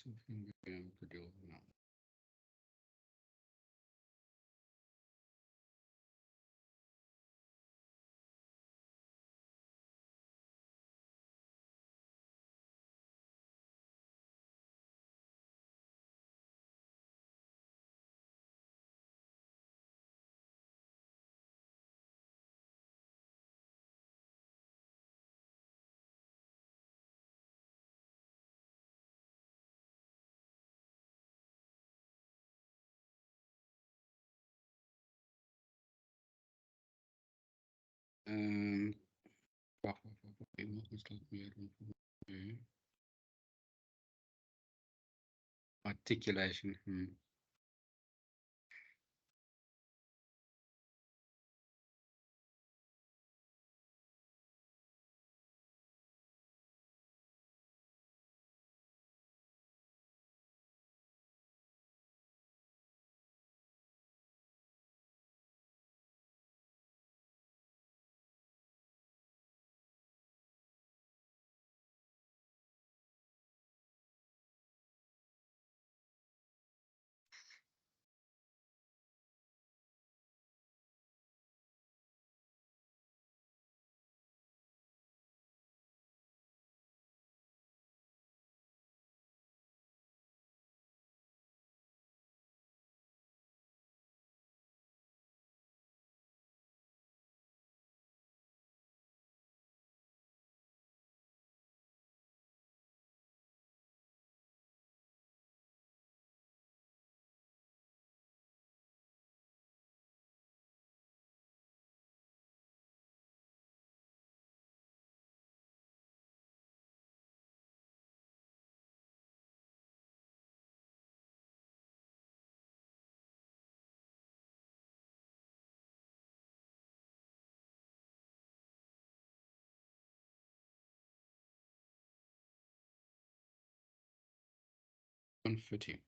Something I'm to do now. Um, wacht, iemand is dat meer dan nee. Articulation. 140.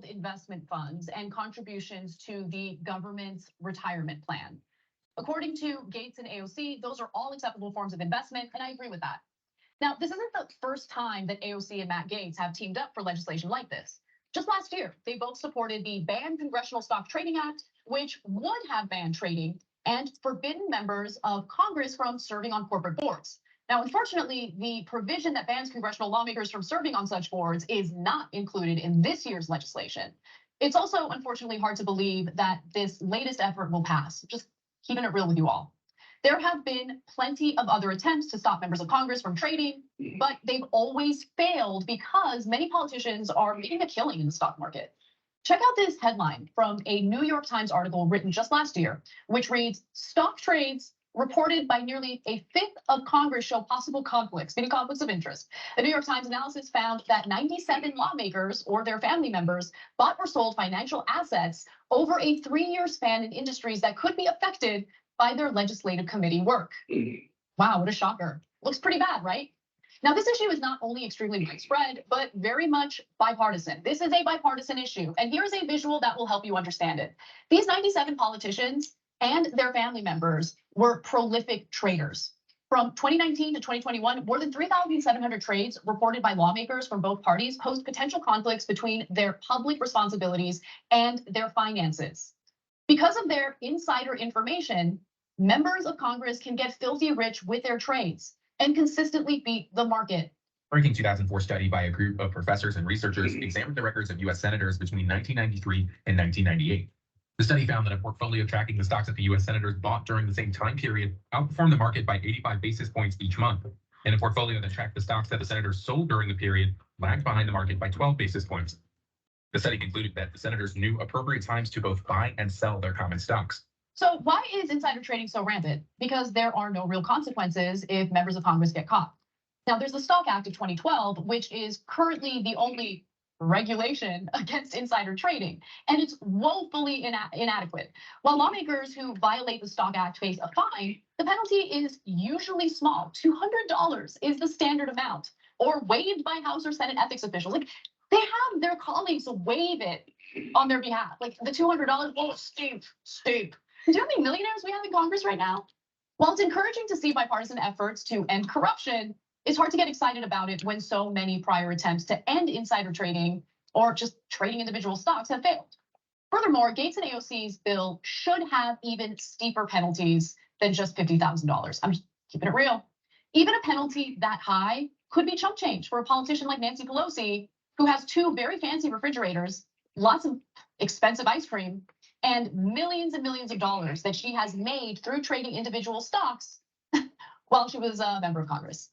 Investment funds and contributions to the government's retirement plan. According to Gates and AOC, those are all acceptable forms of investment, and I agree with that. Now, this isn't the first time that AOC and Matt Gaetz have teamed up for legislation like this. Just last year, they both supported the Ban Congressional Stock Trading Act, which would have banned trading and forbidden members of Congress from serving on corporate boards. Now, unfortunately, the provision that bans congressional lawmakers from serving on such boards is not included in this year's legislation. It's also unfortunately hard to believe that this latest effort will pass. Just keeping it real with you all. There have been plenty of other attempts to stop members of Congress from trading, but they've always failed because many politicians are making a killing in the stock market. Check out this headline from a New York Times article written just last year, which reads, "Stock trades reported by nearly a fifth of Congress show possible conflicts," meaning conflicts of interest. The New York Times analysis found that 97 lawmakers or their family members bought or sold financial assets over a 3-year span in industries that could be affected by their legislative committee work. Wow, what a shocker. Looks pretty bad, right? Now, this issue is not only extremely widespread, but very much bipartisan. This is a bipartisan issue, and here's a visual that will help you understand it. These 97 politicians and their family members were prolific traders. From 2019 to 2021, more than 3,700 trades reported by lawmakers from both parties posed potential conflicts between their public responsibilities and their finances. Because of their insider information, members of Congress can get filthy rich with their trades and consistently beat the market. A breaking 2004 study by a group of professors and researchers examined the records of US senators between 1993 and 1998. The study found that a portfolio tracking the stocks that the US senators bought during the same time period outperformed the market by 85 basis points each month. And a portfolio that tracked the stocks that the senators sold during the period lagged behind the market by 12 basis points. The study concluded that the senators knew appropriate times to both buy and sell their common stocks. So why is insider trading so rampant? Because there are no real consequences if members of Congress get caught. Now, there's the Stock Act of 2012, which is currently the only regulation against insider trading, and it's woefully inadequate. While lawmakers who violate the Stock Act face a fine, the penalty is usually small. $200 is the standard amount, or waived by House or Senate ethics officials. Like, they have their colleagues waive it on their behalf. Like the $200, oh, steep. Do you know how many millionaires we have in Congress right now? While it's encouraging to see bipartisan efforts to end corruption, it's hard to get excited about it when so many prior attempts to end insider trading or just trading individual stocks have failed. Furthermore, Gates and AOC's bill should have even steeper penalties than just $50,000. I'm just keeping it real. Even a penalty that high could be chump change for a politician like Nancy Pelosi, who has 2 very fancy refrigerators, lots of expensive ice cream, and millions of dollars that she has made through trading individual stocks while she was a member of Congress.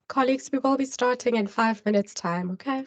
Colleagues, we will be starting in 5 minutes time, okay?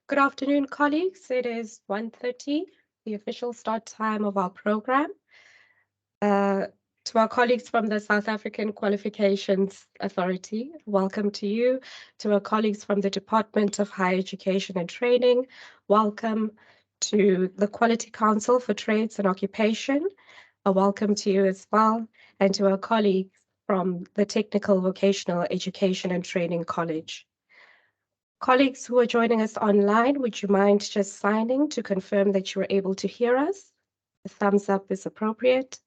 Good afternoon, colleagues. It is 1:30, the official start time of our program. To our colleagues from the South African Qualifications Authority, welcome to you. To our colleagues from the Department of Higher Education and Training, welcome. To the Quality Council for Trades and Occupation, a welcome to you as well. And to our colleagues from the Technical Vocational Education and Training College. Colleagues who are joining us online, would you mind just signing to confirm that you are able to hear us? A thumbs up is appropriate.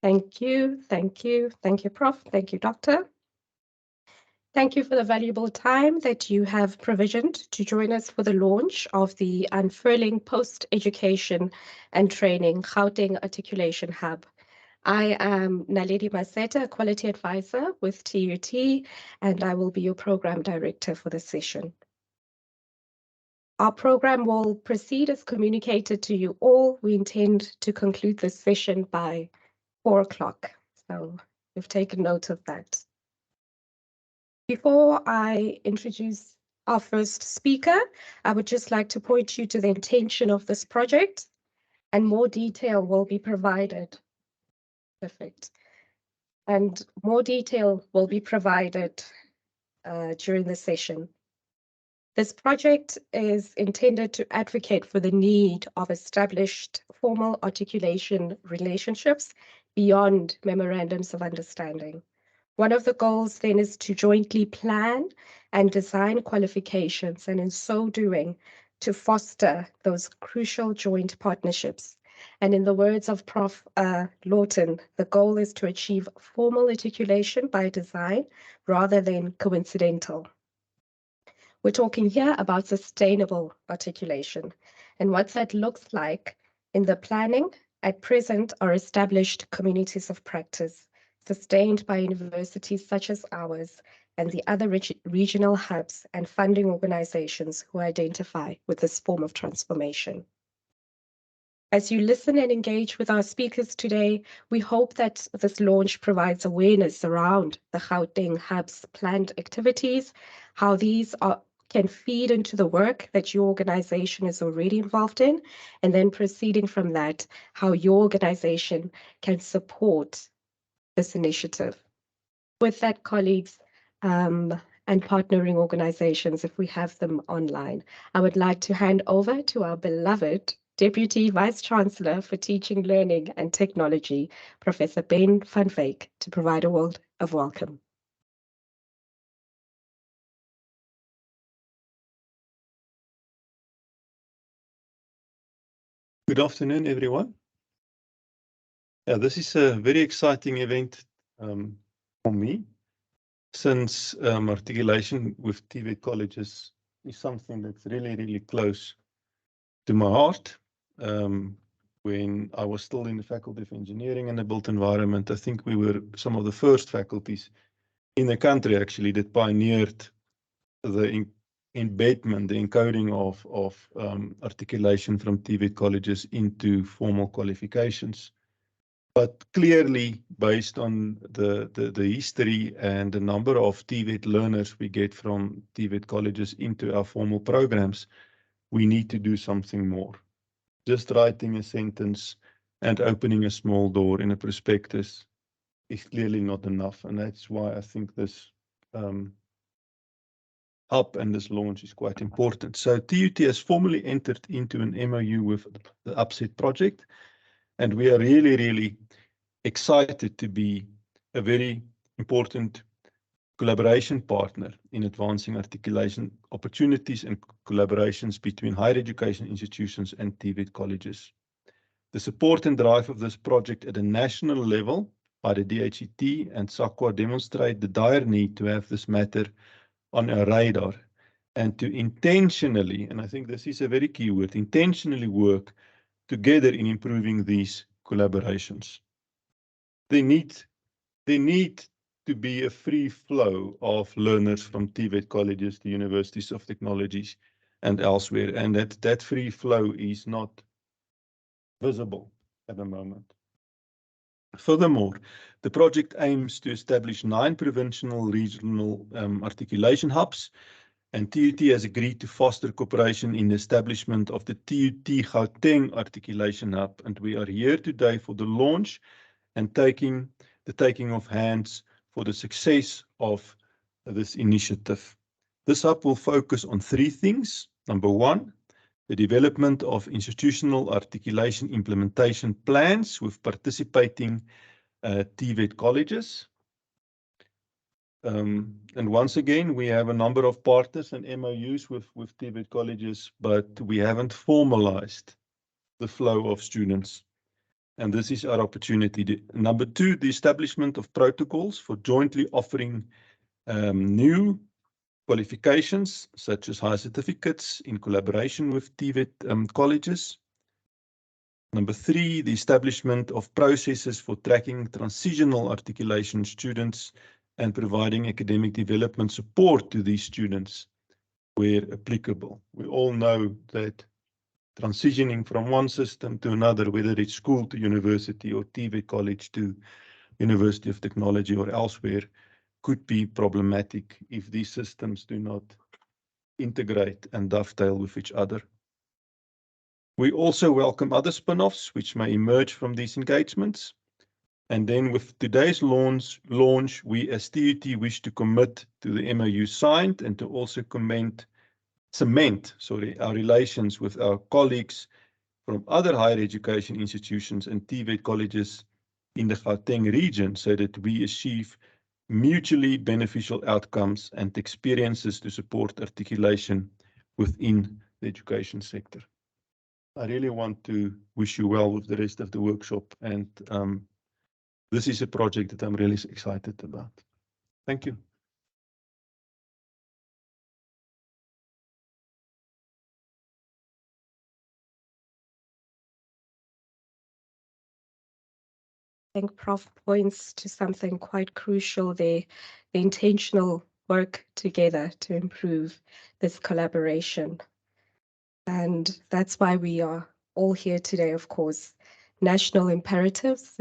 Thank you, thank you, thank you, Prof. Thank you, Doctor. Thank you for the valuable time that you have provisioned to join us for the launch of the Unfurling Post-Education and Training Gauteng Articulation Hub. I am Naledi Maseta, a Quality Advisor with TUT, and I will be your Program Director for this session. Our program will proceed as communicated to you all. We intend to conclude this session by 4 o'clock, so we've taken note of that. Before I introduce our first speaker, I would just like to point you to the intention of this project, and more detail will be provided. Perfect. And more detail will be provided during the session. This project is intended to advocate for the need of established formal articulation relationships beyond memorandums of understanding. One of the goals then is to jointly plan and design qualifications, and in so doing, to foster those crucial joint partnerships. And in the words of Prof. Lawton, the goal is to achieve formal articulation by design rather than coincidental. We're talking here about sustainable articulation, and what that looks like in the planning at present are established communities of practice sustained by universities such as ours and the other regional hubs and funding organizations who identify with this form of transformation. As you listen and engage with our speakers today, we hope that this launch provides awareness around the Gauteng Hub's planned activities, how these can feed into the work that your organization is already involved in, and then proceeding from that, how your organization can support this initiative. With that, colleagues and partnering organizations, if we have them online, I would like to hand over to our beloved Deputy Vice-Chancellor for Teaching, Learning and Technology, Professor Ben van Wyk, to provide a word of welcome. Good afternoon, everyone. This is a very exciting event for me, since articulation with TVET colleges is something that's really close to my heart. When I was still in the Faculty of Engineering in the built environment, I think we were some of the first faculties in the country actually that pioneered the embedment, the encoding of articulation from TVET colleges into formal qualifications. But clearly, based on the history and the number of TVET learners we get from TVET colleges into our formal programs, we need to do something more. Just writing a sentence and opening a small door in a prospectus is clearly not enough. And that's why I think this hub and this launch is quite important. So TUT has formally entered into an MOU with the UPSET project, and we are really excited to be a very important collaboration partner in advancing articulation opportunities and collaborations between higher education institutions and TVET colleges. The support and drive of this project at a national level by the DHET and SAQA demonstrate the dire need to have this matter on our radar and to intentionally, and I think this is a very key word, intentionally work together in improving these collaborations. They need to be a free flow of learners from TVET colleges to universities of technologies and elsewhere, and that free flow is not visible at the moment. Furthermore, the project aims to establish 9 provincial regional articulation hubs, and TUT has agreed to foster cooperation in the establishment of the TUT Gauteng Articulation Hub, and we are here today for the launch and taking of hands for the success of this initiative. This hub will focus on 3 things. Number 1, the development of institutional articulation implementation plans with participating TVET colleges. And once again, we have a number of partners and MOUs with TVET colleges, but we haven't formalized the flow of students. And this is our opportunity. Number 2, the establishment of protocols for jointly offering new qualifications, such as higher certificates in collaboration with TVET colleges. Number 3, the establishment of processes for tracking transitional articulation students and providing academic development support to these students where applicable. We all know that transitioning from one system to another, whether it's school to university or TVET college to University of Technology or elsewhere, could be problematic if these systems do not integrate and dovetail with each other. We also welcome other spin-offs which may emerge from these engagements. And then with today's launch, we as TUT wish to commit to the MOU signed and to also cement our relations with our colleagues from other higher education institutions and TVET colleges in the Gauteng region so that we achieve mutually beneficial outcomes and experiences to support articulation within the education sector. I really want to wish you well with the rest of the workshop, and this is a project that I'm really excited about. Thank you. I think Prof points to something quite crucial there, the intentional work together to improve this collaboration. And that's why we are all here today, of course. National imperatives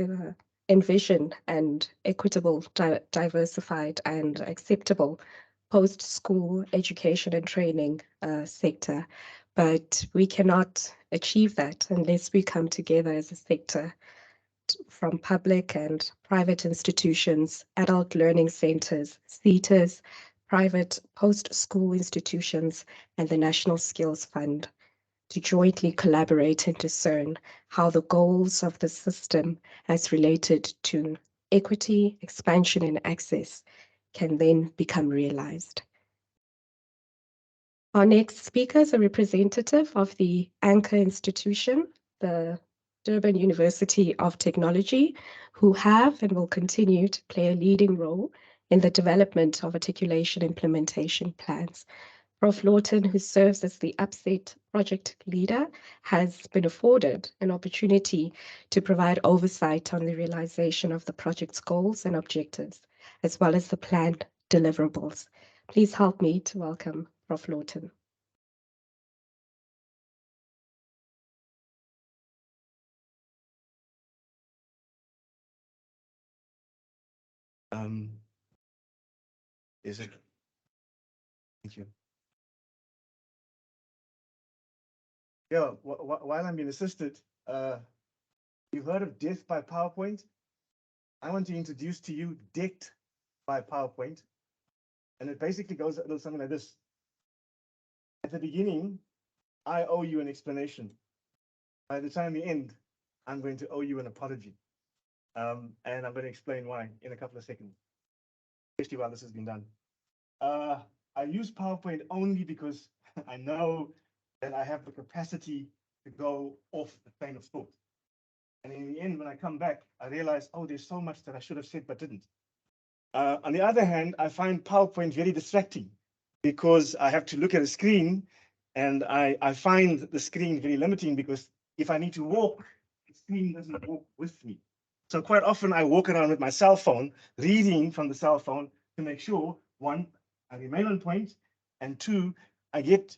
envision and equitable, diversified and acceptable post-school education and training sector. But we cannot achieve that unless we come together as a sector from public and private institutions, adult learning centers, SETAs, private post-school institutions, and the National Skills Fund to jointly collaborate and discern how the goals of the system as related to equity, expansion, and access can then become realized. Our next speaker is a representative of the anchor institution, the Durban University of Technology, who have and will continue to play a leading role in the development of articulation implementation plans. Prof. Lawton, who serves as the UPSET project leader, has been afforded an opportunity to provide oversight on the realization of the project's goals and objectives, as well as the planned deliverables. Please help me to welcome Prof. Lawton. Is it? Thank you. Yeah, while I'm being assisted, you've heard of death by PowerPoint. I want to introduce to you debt by PowerPoint. And it basically goes a little something like this. At the beginning, I owe you an explanation. By the time we end, I'm going to owe you an apology. And I'm going to explain why in a couple of seconds, especially while this has been done. I use PowerPoint only because I know that I have the capacity to go off the train of thought. And in the end, when I come back, I realize, oh, there's so much that I should have said but didn't. On the other hand, I find PowerPoint very distracting because I have to look at a screen, and I find the screen very limiting because if I need to walk, the screen doesn't walk with me. So quite often I walk around with my cell phone, reading from the cell phone to make sure, one, I remain on point, and two, I get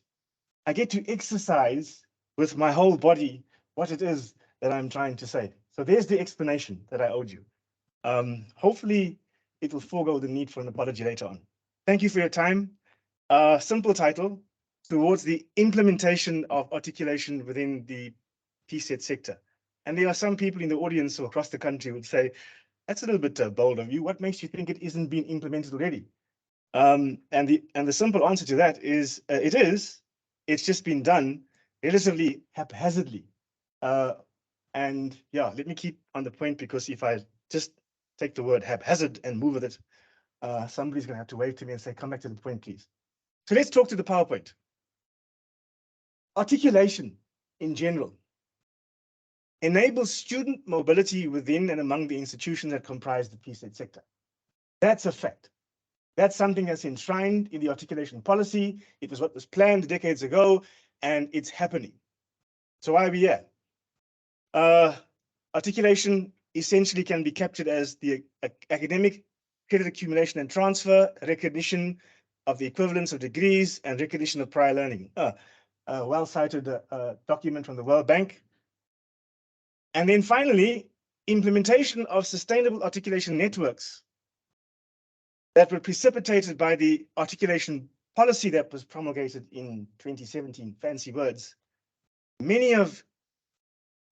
to exercise with my whole body what it is that I'm trying to say. So there's the explanation that I owed you. Hopefully it will forego the need for an apology later on. Thank you for your time. Simple title, towards the implementation of articulation within the PSET sector. And there are some people in the audience or across the country would say, that's a little bit bold of you. What makes you think it isn't being implemented already? And the simple answer to that is, it is. It's just been done relatively haphazardly. And yeah, let me keep on the point, because if I just take the word haphazard and move with it, somebody's going to have to wave to me and say, come back to the point, please. So let's talk to the PowerPoint. Articulation in general enables student mobility within and among the institutions that comprise the PSET sector. That's a fact. That's something that's enshrined in the articulation policy. It was what was planned decades ago, and it's happening. So why are we here? Articulation essentially can be captured as the academic credit accumulation and transfer, recognition of the equivalence of degrees, and recognition of prior learning. A well-cited document from the World Bank. And then finally, implementation of sustainable articulation networks that were precipitated by the articulation policy that was promulgated in 2017, fancy words. Many have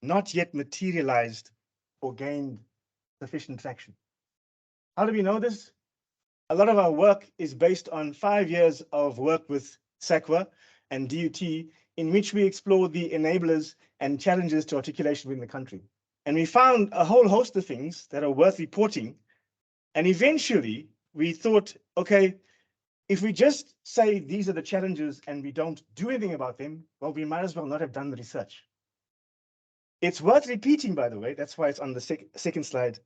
not yet materialized or gained sufficient traction. How do we know this? A lot of our work is based on 5 years of work with SACWA and DUT, in which we explored the enablers and challenges to articulation within the country. And we found a whole host of things that are worth reporting. And eventually we thought, okay, if we just say these are the challenges and we don't do anything about them, well, we might as well not have done the research. It's worth repeating, by the way, that's why it's on the second slide,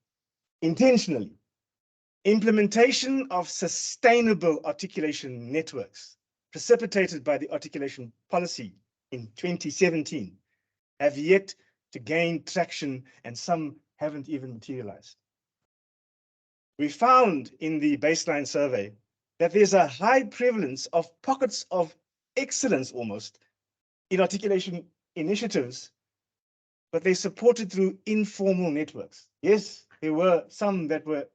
intentionally. Implementation of sustainable articulation networks precipitated by the articulation policy in 2017 have yet to gain traction, and some haven't even materialized. We found in the baseline survey that there's a high prevalence of pockets of excellence almost in articulation initiatives, but they're supported through informal networks. Yes, there were some that were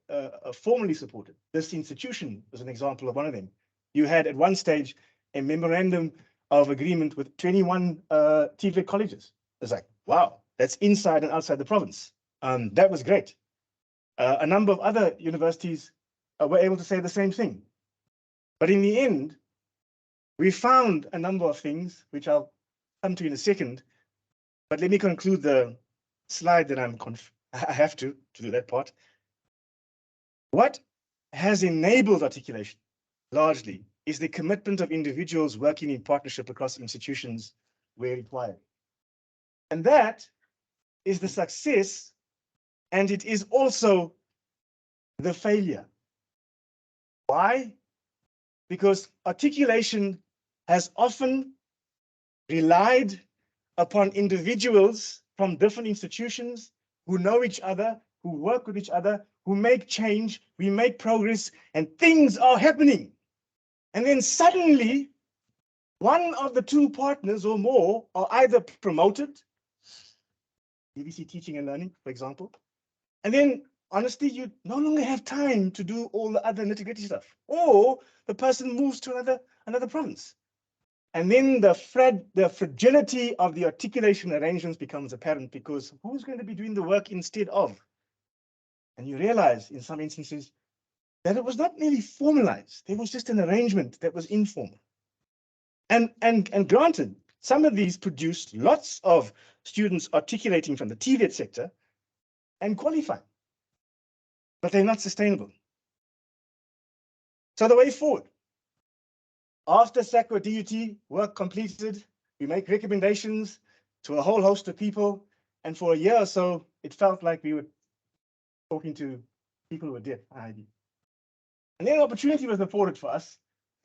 formally supported. This institution was an example of one of them. You had at one stage a memorandum of agreement with 21 TVET colleges. It's like, wow, that's inside and outside the province. That was great. A number of other universities were able to say the same thing. But in the end, we found a number of things, which I'll come to in a second. But let me conclude the slide that I have to do that part. What has enabled articulation largely is the commitment of individuals working in partnership across institutions where required. And that is the success, and it is also the failure. Why? Because articulation has often relied upon individuals from different institutions who know each other, who work with each other, who make change, we make progress, and things are happening. And then suddenly, one of the two partners or more are either promoted, BBC Teaching and Learning, for example, and then honestly, you no longer have time to do all the other nitty-gritty stuff, or the person moves to another province. And then the fragility of the articulation arrangements becomes apparent, because who's going to be doing the work instead of? And you realize in some instances that it was not really formalized. There was just an arrangement that was informal. And granted, some of these produced lots of students articulating from the TVET sector and qualifying, but they're not sustainable. So the way forward, after SACWA DUT work completed, we make recommendations to a whole host of people. And for a year or so, it felt like we were talking to people who were deaf. And then an opportunity was afforded for us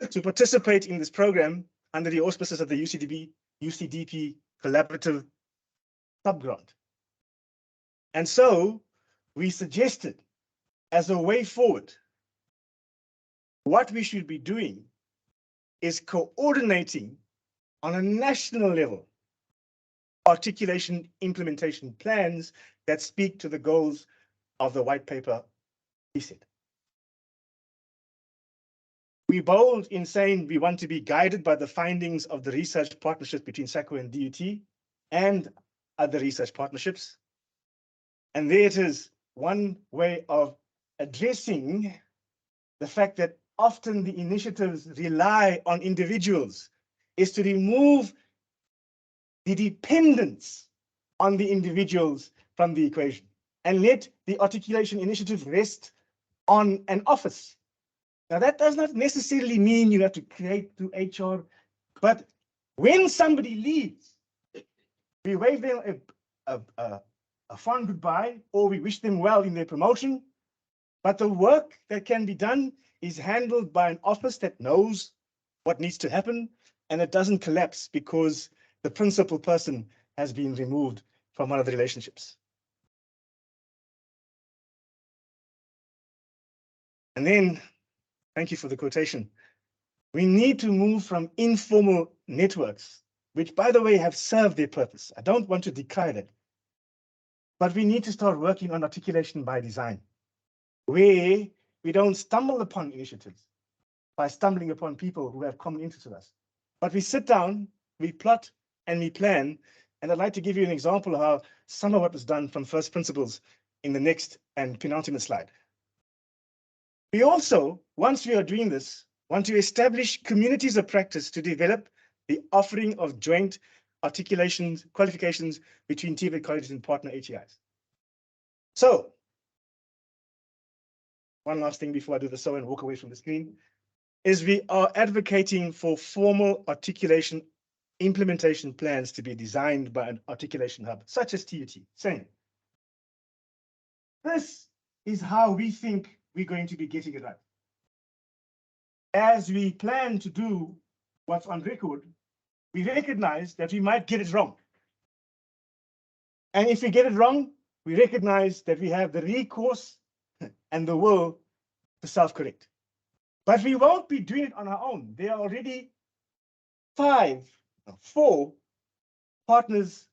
to participate in this program under the auspices of the UCDP collaborative subgrant. And so we suggested, as a way forward, what we should be doing is coordinating on a national level articulation implementation plans that speak to the goals of the white paper, he said. We're bold in saying we want to be guided by the findings of the research partnerships between SACO and DUT and other research partnerships. And there it is, one way of addressing the fact that often the initiatives rely on individuals is to remove the dependence on the individuals from the equation and let the articulation initiative rest on an office. Now, that does not necessarily mean you have to create through HR, but when somebody leaves, we wave them a fond goodbye, or we wish them well in their promotion. But the work that can be done is handled by an office that knows what needs to happen, and it doesn't collapse because the principal person has been removed from one of the relationships. And then, thank you for the quotation. We need to move from informal networks, which, by the way, have served their purpose. I don't want to decry that. But we need to start working on articulation by design, where we don't stumble upon initiatives by stumbling upon people who have common interests with us. But we sit down, we plot, and we plan. And I'd like to give you an example of how some of what was done from first principles in the next and penultimate slide. We also, once we are doing this, want to establish communities of practice to develop the offering of joint articulations, qualifications between TVET colleges and partner ATIs. So, one last thing before I do the so and walk away from the screen, is we are advocating for formal articulation implementation plans to be designed by an articulation hub, such as TUT, saying, this is how we think we're going to be getting it right. As we plan to do what's on record, we recognize that we might get it wrong. And if we get it wrong, we recognize that we have the recourse and the will to self-correct. But we won't be doing it on our own. There are already four partners,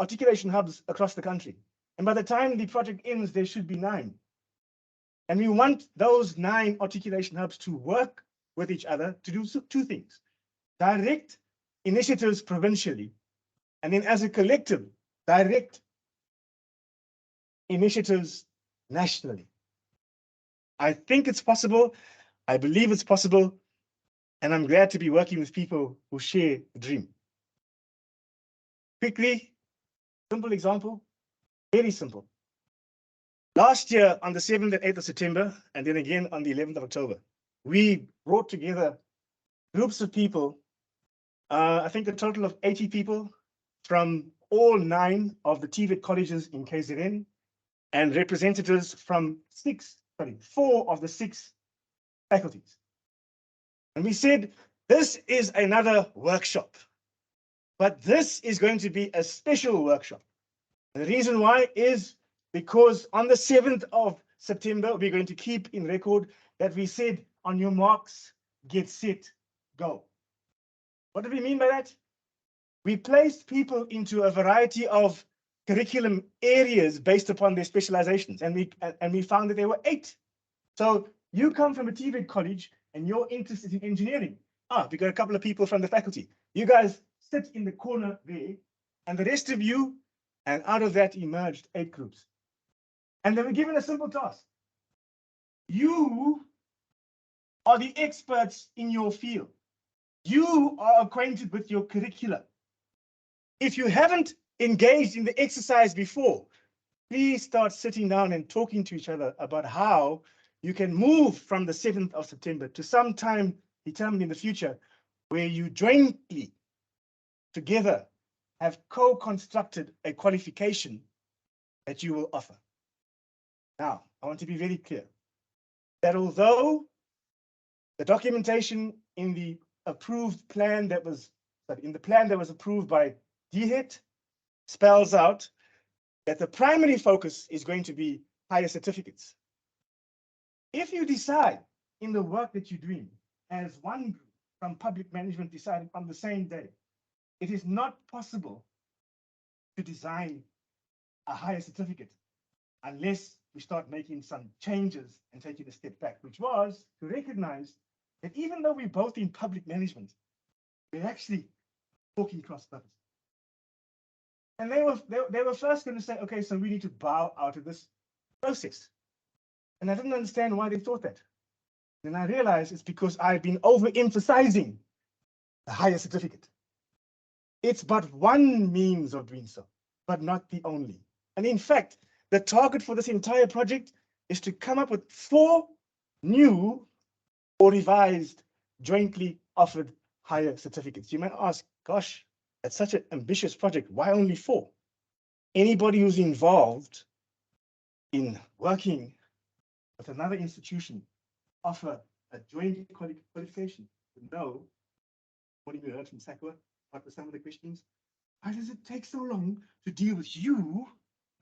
articulation hubs across the country. And by the time the project ends, there should be 9. And we want those 9 articulation hubs to work with each other to do 2 things. Direct initiatives provincially, and then as a collective, direct initiatives nationally. I think it's possible. I believe it's possible. And I'm glad to be working with people who share the dream. Quickly, simple example, very simple. Last year on the 7th and 8th of September, and then again on the 11th of October, we brought together groups of people, I think a total of 80 people from all 9 of the TVET colleges in KZN, and representatives from 4 of the 6 faculties. And we said, this is another workshop, but this is going to be a special workshop. And the reason why is because on the 7th of September, we're going to keep in record that we said, on your marks, get set, go. What do we mean by that? We placed people into a variety of curriculum areas based upon their specializations, and we found that there were 8. So you come from a TVET college and you're interested in engineering. We got a couple of people from the faculty. You guys sit in the corner there, and the rest of you, and out of that emerged 8 groups. And they were given a simple task. You are the experts in your field. You are acquainted with your curricula. If you haven't engaged in the exercise before, please start sitting down and talking to each other about how you can move from the 7th of September to some time determined in the future where you jointly, together, have co-constructed a qualification that you will offer. Now, I want to be very clear that although the documentation in the approved plan that was, approved by DHET spells out that the primary focus is going to be higher certificates. If you decide in the work that you're doing as one group from public management decided on the same day, it is not possible to design a higher certificate unless we start making some changes and taking a step back, which was to recognize that even though we're both in public management, we're actually talking cross purpose. And they were first going to say, okay, so we need to bow out of this process. And I didn't understand why they thought that. Then I realized it's because I've been overemphasizing the higher certificate. It's but one means of doing so, but not the only. And in fact, the target for this entire project is to come up with 4 new or revised jointly offered higher certificates. You might ask, gosh, that's such an ambitious project. Why only 4? Anybody who's involved in working with another institution offer a joint qualification to know what you heard from Sakwa. What were some of the questions? Why does it take so long to deal with you?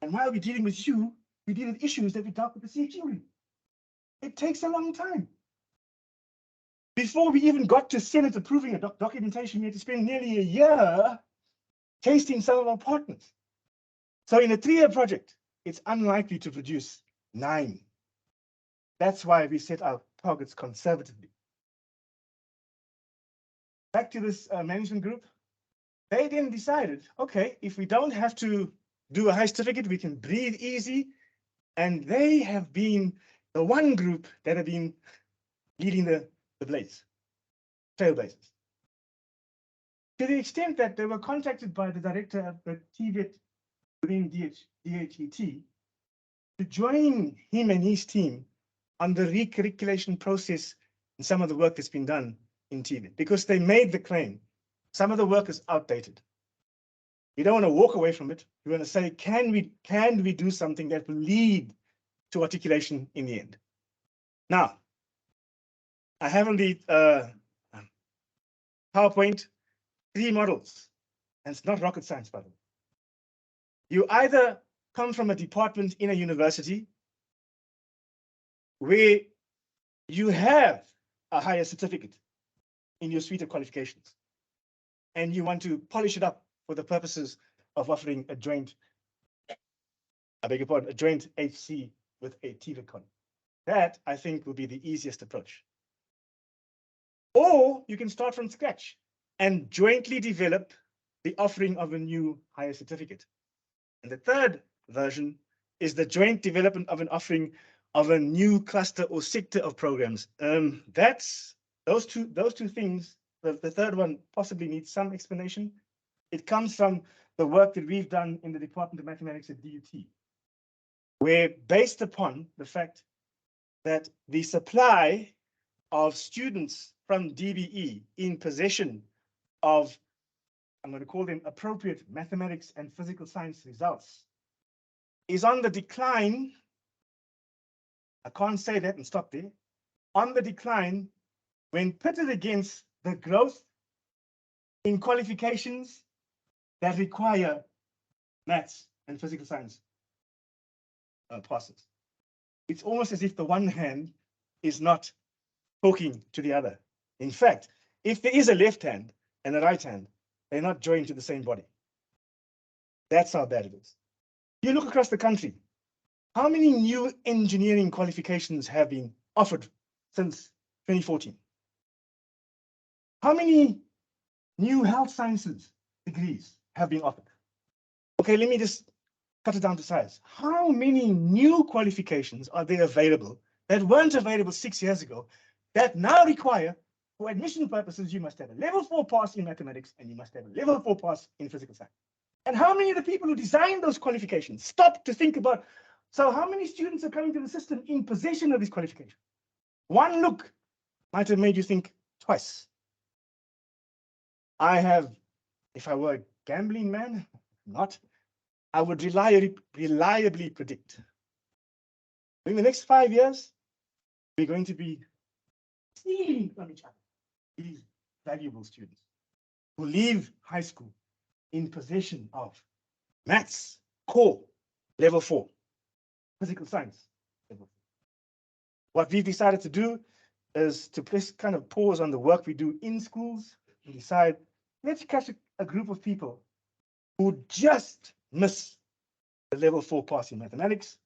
And while we're dealing with you, we deal with issues that we dealt with the CHU. It takes a long time. Before we even got to Senate approving a documentation, we had to spend nearly a year tasting some of our partners. So in a 3-year project, it's unlikely to produce 9. That's why we set our targets conservatively. Back to this management group, they then decided, okay, if we don't have to do a high certificate, we can breathe easy. And they have been the one group that have been leading the blaze, trailblazers. To the extent that they were contacted by the director of the TVET within DHET to join him and his team on the recurriculation process and some of the work that's been done in TVET, because they made the claim, some of the work is outdated. We don't want to walk away from it. We want to say, can we do something that will lead to articulation in the end? Now, I have on the PowerPoint 3 models, and it's not rocket science, by the way. You either come from a department in a university where you have a higher certificate in your suite of qualifications, and you want to polish it up for the purposes of offering a joint, I beg your pardon, a joint HC with a TVET con. That, I think, will be the easiest approach. Or you can start from scratch and jointly develop the offering of a new higher certificate. And the third version is the joint development of an offering of a new cluster or sector of programs. That's those two things. The third one possibly needs some explanation. It comes from the work that we've done in the Department of Mathematics at DUT, where based upon the fact that the supply of students from DBE in possession of, I'm going to call them appropriate mathematics and physical science results, is on the decline. I can't say that and stop there. On the decline, when pitted against the growth in qualifications that require maths and physical science passes. It's almost as if the one hand is not talking to the other. In fact, if there is a left hand and a right hand, they're not joined to the same body. That's how bad it is. You look across the country, how many new engineering qualifications have been offered since 2014? How many new health sciences degrees have been offered? Okay, let me just cut it down to size. How many new qualifications are there available that weren't available 6 years ago that now require, for admission purposes, you must have a level 4 pass in mathematics and you must have a level 4 pass in physical science? And how many of the people who designed those qualifications stopped to think about, so how many students are coming to the system in possession of these qualifications? One look might have made you think twice. I have, if I were a gambling man, not, I would reliably predict in the next 5 years, we're going to be stealing from each other these valuable students who leave high school in possession of maths, core, level 4, physical science, level 4. What we've decided to do is to kind of pause on the work we do in schools and decide, let's catch a group of people who just miss the level 4 pass in mathematics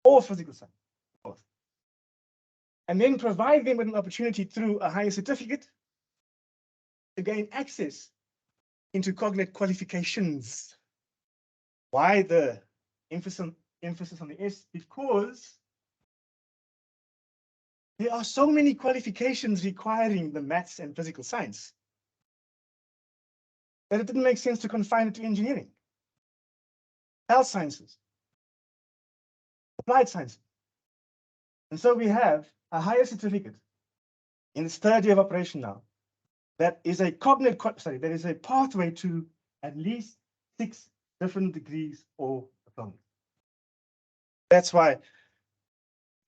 or physical science, both. And then provide them with an opportunity through a higher certificate to gain access into cognate qualifications. Why the emphasis on the S? Because there are so many qualifications requiring the maths and physical science that it didn't make sense to confine it to engineering, health sciences, applied science. And so we have a higher certificate in its third year of operation now that is a that is a pathway to at least 6 different degrees or diplomas. That's why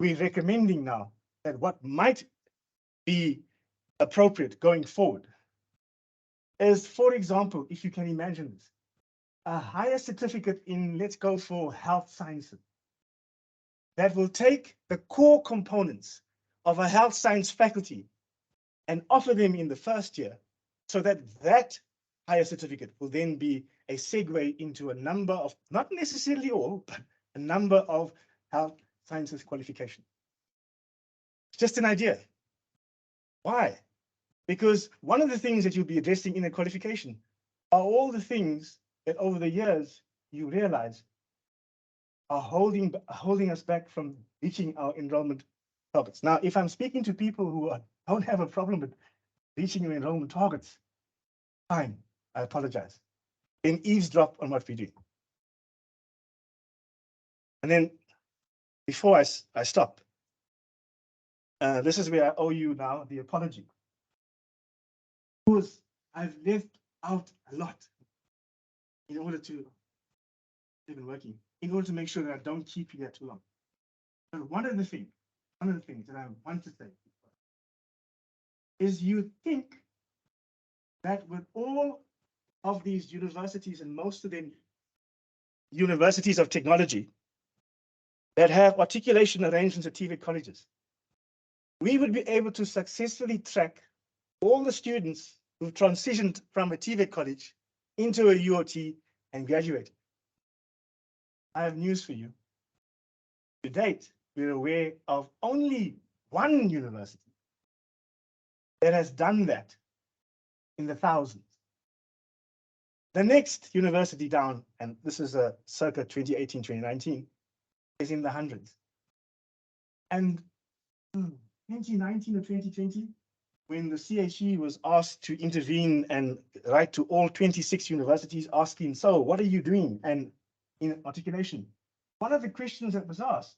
we're recommending now that what might be appropriate going forward is, for example, if you can imagine this, a higher certificate in, let's go for health sciences, that will take the core components of a health science faculty and offer them in the first year, so that that higher certificate will then be a segue into a number of, not necessarily all, but a number of health sciences qualifications. It's just an idea. Why? Because one of the things that you'll be addressing in a qualification are all the things that over the years you realize are holding us back from reaching our enrollment targets. Now, if I'm speaking to people who don't have a problem with reaching your enrollment targets, fine, I apologize. Then eavesdrop on what we do. And then before I stop, this is where I owe you now the apology. Because I've left out a lot in order to even working, in order to make sure that I don't keep you there too long. But one of the things that I want to say is, you think that with all of these universities, and most of them universities of technology that have articulation arrangements at TVET colleges, we would be able to successfully track all the students who've transitioned from a TVET college into a UOT and graduated. I have news for you. To date, we're aware of only one university that has done that in the thousands. The next university down, and this is a circa 2018, 2019, is in the hundreds. And 2019 or 2020, when the CHE was asked to intervene and write to all 26 universities asking, so what are you doing? And in articulation, one of the questions that was asked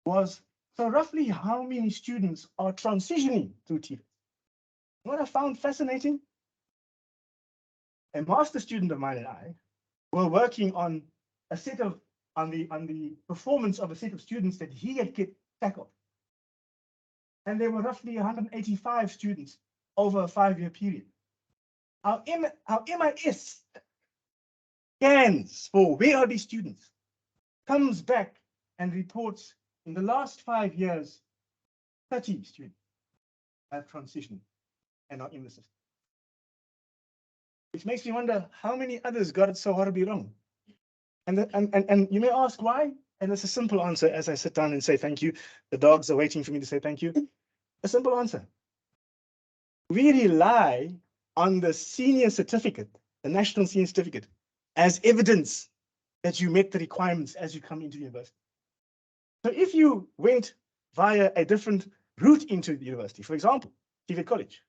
was, so roughly how many students are transitioning through TVET? What I found fascinating, a master student of mine and I were working on a set of, on the performance of a set of students that he had tackled. And there were roughly 185 students over a 5-year period. Our MIS scans for where are these students, comes back and reports in the last 5 years, 30 students have transitioned and are in the system. Which makes me wonder how many others got it so horribly wrong. And you may ask why, and it's a simple answer as I sit down and say thank you. The dogs are waiting for me to say thank you. A simple answer. We rely on the senior certificate, the national senior certificate, as evidence that you met the requirements as you come into university. So if you went via a different route into the university, for example, TVET College,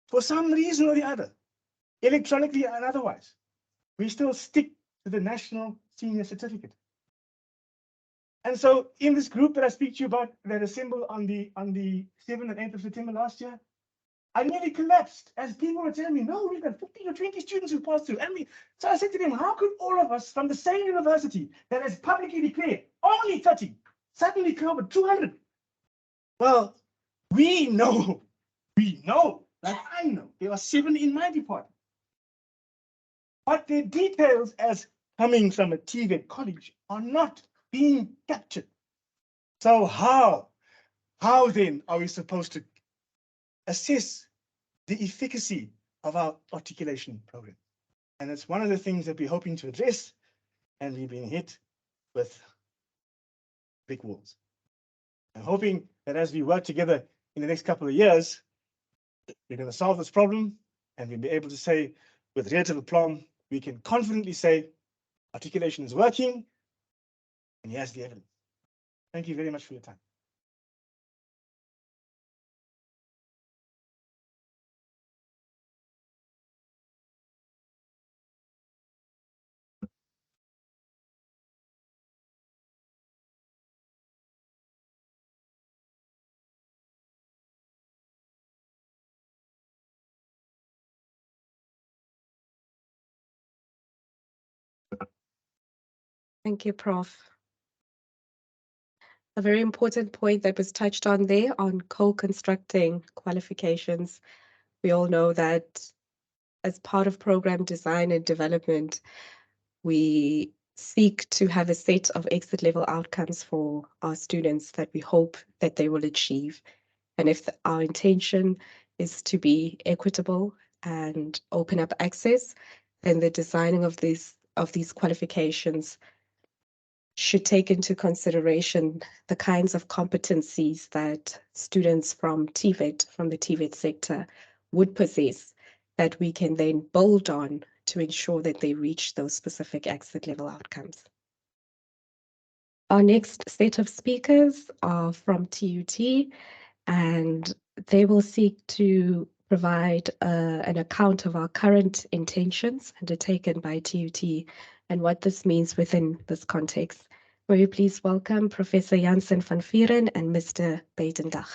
for some reason or the other, electronically and otherwise, we still stick to the national senior certificate. And so in this group that I speak to you about that assembled on the 7th and 8th of September last year, I nearly collapsed as people were telling me, no, we've got 15 or 20 students who passed through. So I said to them, how could all of us from the same university that has publicly declared only 30 suddenly come up with 200? Well, we know, like I know, there are 7 in my department. But the details as coming from a TVET college are not being captured. So how then are we supposed to assess the efficacy of our articulation program? And it's one of the things that we're hoping to address, and we've been hit with brick walls. I'm hoping that as we work together in the next couple of years, we're going to solve this problem and we'll be able to say with relative aplomb, we can confidently say articulation is working and here's the evidence. Thank you very much for your time. Thank you, Prof. A very important point that was touched on there on co-constructing qualifications. We all know that as part of program design and development, we seek to have a set of exit level outcomes for our students that we hope that they will achieve. And if our intention is to be equitable and open up access, then the designing of these qualifications should take into consideration the kinds of competencies that students from TVET, from the TVET sector, would possess that we can then build on to ensure that they reach those specific exit level outcomes. Our next set of speakers are from TUT, and they will seek to provide an account of our current intentions undertaken by TUT and what this means within this context. Will you please welcome Professor Jansen van Vieren and Mr. Beitendag.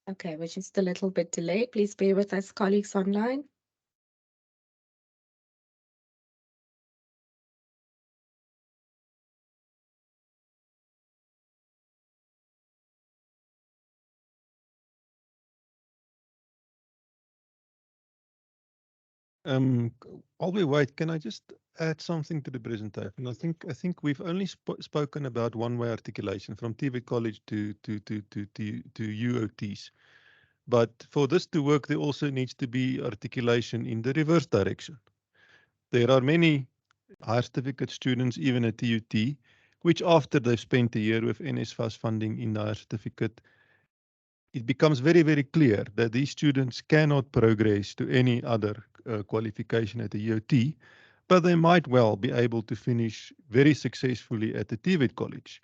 Okay, we're just a little bit delayed. Please bear with us, colleagues online. While we wait, can I just add something to the presentation? I think we've only spoken about one-way articulation from TVET College to UOTs. But for this to work, there also needs to be articulation in the reverse direction. There are many higher certificate students, even at TUT, which after they've spent a year with NSFAS funding in the higher certificate, it becomes very, very clear that these students cannot progress to any other qualification at the UOT, but they might well be able to finish very successfully at the TVET college.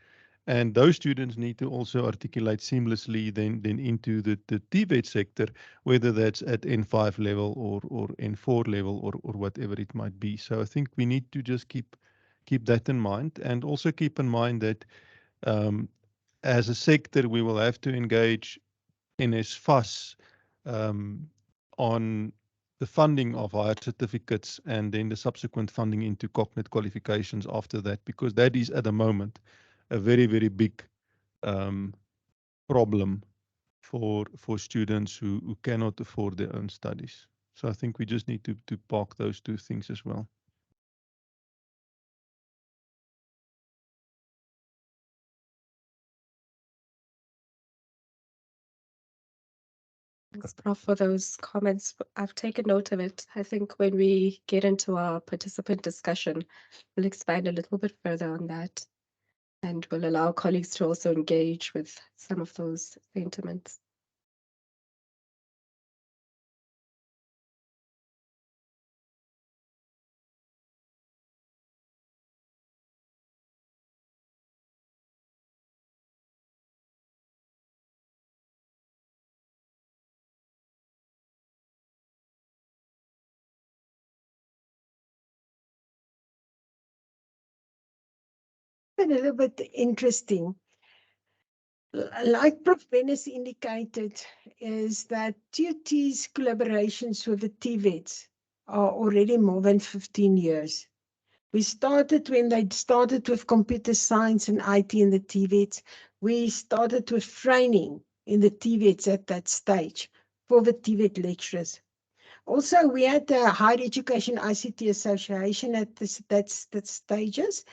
And those students need to also articulate seamlessly then into the TVET sector, whether that's at N5 level or N4 level or whatever it might be. So I think we need to just keep that in mind, and also keep in mind that as a sector, we will have to engage NSFAS on the funding of higher certificates and then the subsequent funding into cognate qualifications after that, because that is at the moment a very, very big problem for students who cannot afford their own studies. So I think we just need to park those two things as well. Thanks, Prof, for those comments. I've taken note of it. I think when we get into our participant discussion, we'll expand a little bit further on that, and we'll allow colleagues to also engage with some of those sentiments. a little bit interesting. Like Prof. Bennis indicated, is that TUT's collaborations with the TVETs are already more than 15 years. We started when they started with computer science and IT in the TVETs. We started with training in the TVETs at that stage for the TVET lecturers. Also, we had the Higher Education ICT Association at that stages.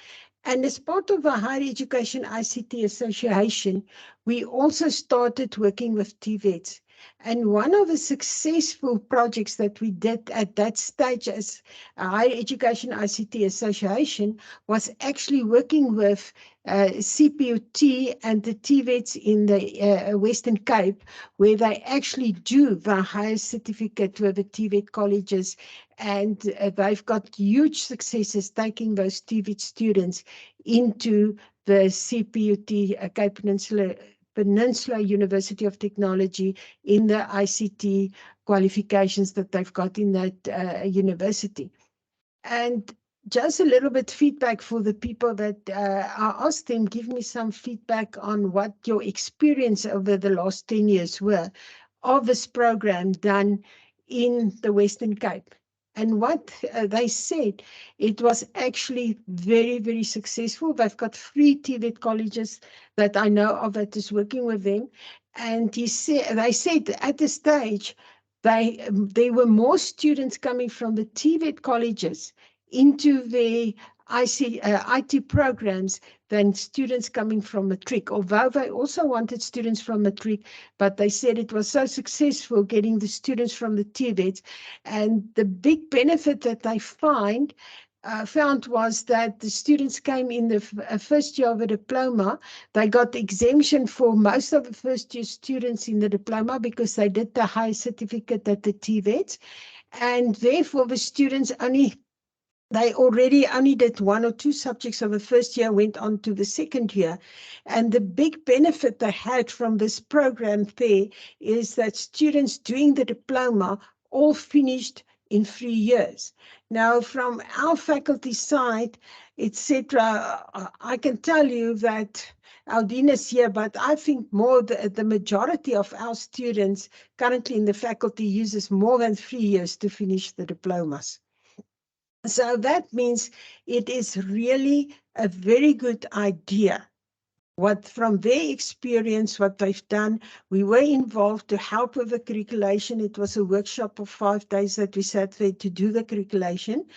And as part of the Higher Education ICT Association, we also started working with TVETs. And one of the successful projects that we did at that stage as a Higher Education ICT Association was actually working with CPUT and the TVETs in the Western Cape, where they actually do the higher certificate with the TVET colleges. And they've got huge successes taking those TVET students into the CPUT, Cape Peninsula University of Technology, in the ICT qualifications that they've got in that university. And just a little bit feedback for the people that I asked them, give me some feedback on what your experience over the last 10 years were of this program done in the Western Cape. And what they said, it was actually very, very successful. They've got 3 TVET colleges that I know of that is working with them. And they said at the stage, there were more students coming from the TVET colleges into the IT programs than students coming from matric, although they also wanted students from matric, but they said it was so successful getting the students from the TVET. And the big benefit that they found was that the students came in the first year of a diploma. They got exemption for most of the first year students in the diploma because they did the high certificate at the TVET. And therefore the students they already only did 1 or 2 subjects of the first year, went on to the second year. And the big benefit they had from this program there is that students doing the diploma all finished in 3 years. Now, from our faculty side, etc., I can tell you that Aldine is here, but I think more the majority of our students currently in the faculty uses more than 3 years to finish the diplomas. So that means it is really a very good idea. What from their experience, what they've done, we were involved to help with the curriculation. It was a workshop of 5 days that we sat there to do the curriculation.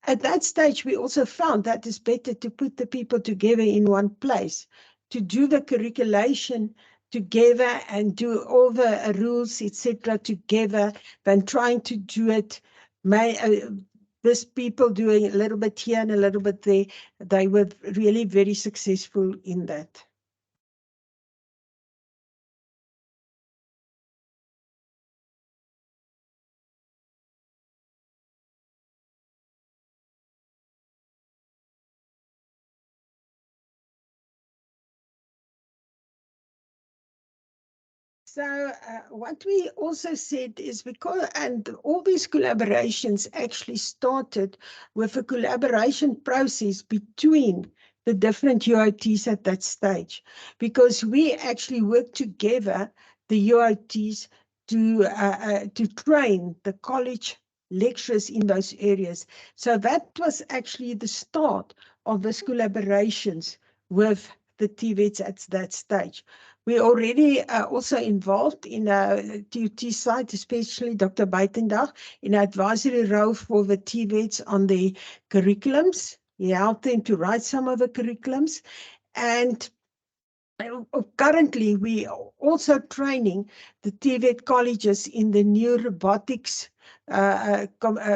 At that stage, we also found that it's better to put the people together in one place, to do the curriculation together and do all the rules, etc., together, than trying to do it. This people doing a little bit here and a little bit there, they were really very successful in that. So what we also said is because, and all these collaborations actually started with a collaboration process between the different UITs at that stage, because we actually worked together, the UITs, to train the college lecturers in those areas. So that was actually the start of these collaborations with the TVETs at that stage. We already also involved in a TUT side, especially Dr. Buitendag, in an advisory role for the TVETs on the curriculums. He helped them to write some of the curriculums. And currently, we are also training the TVET colleges in the new robotics,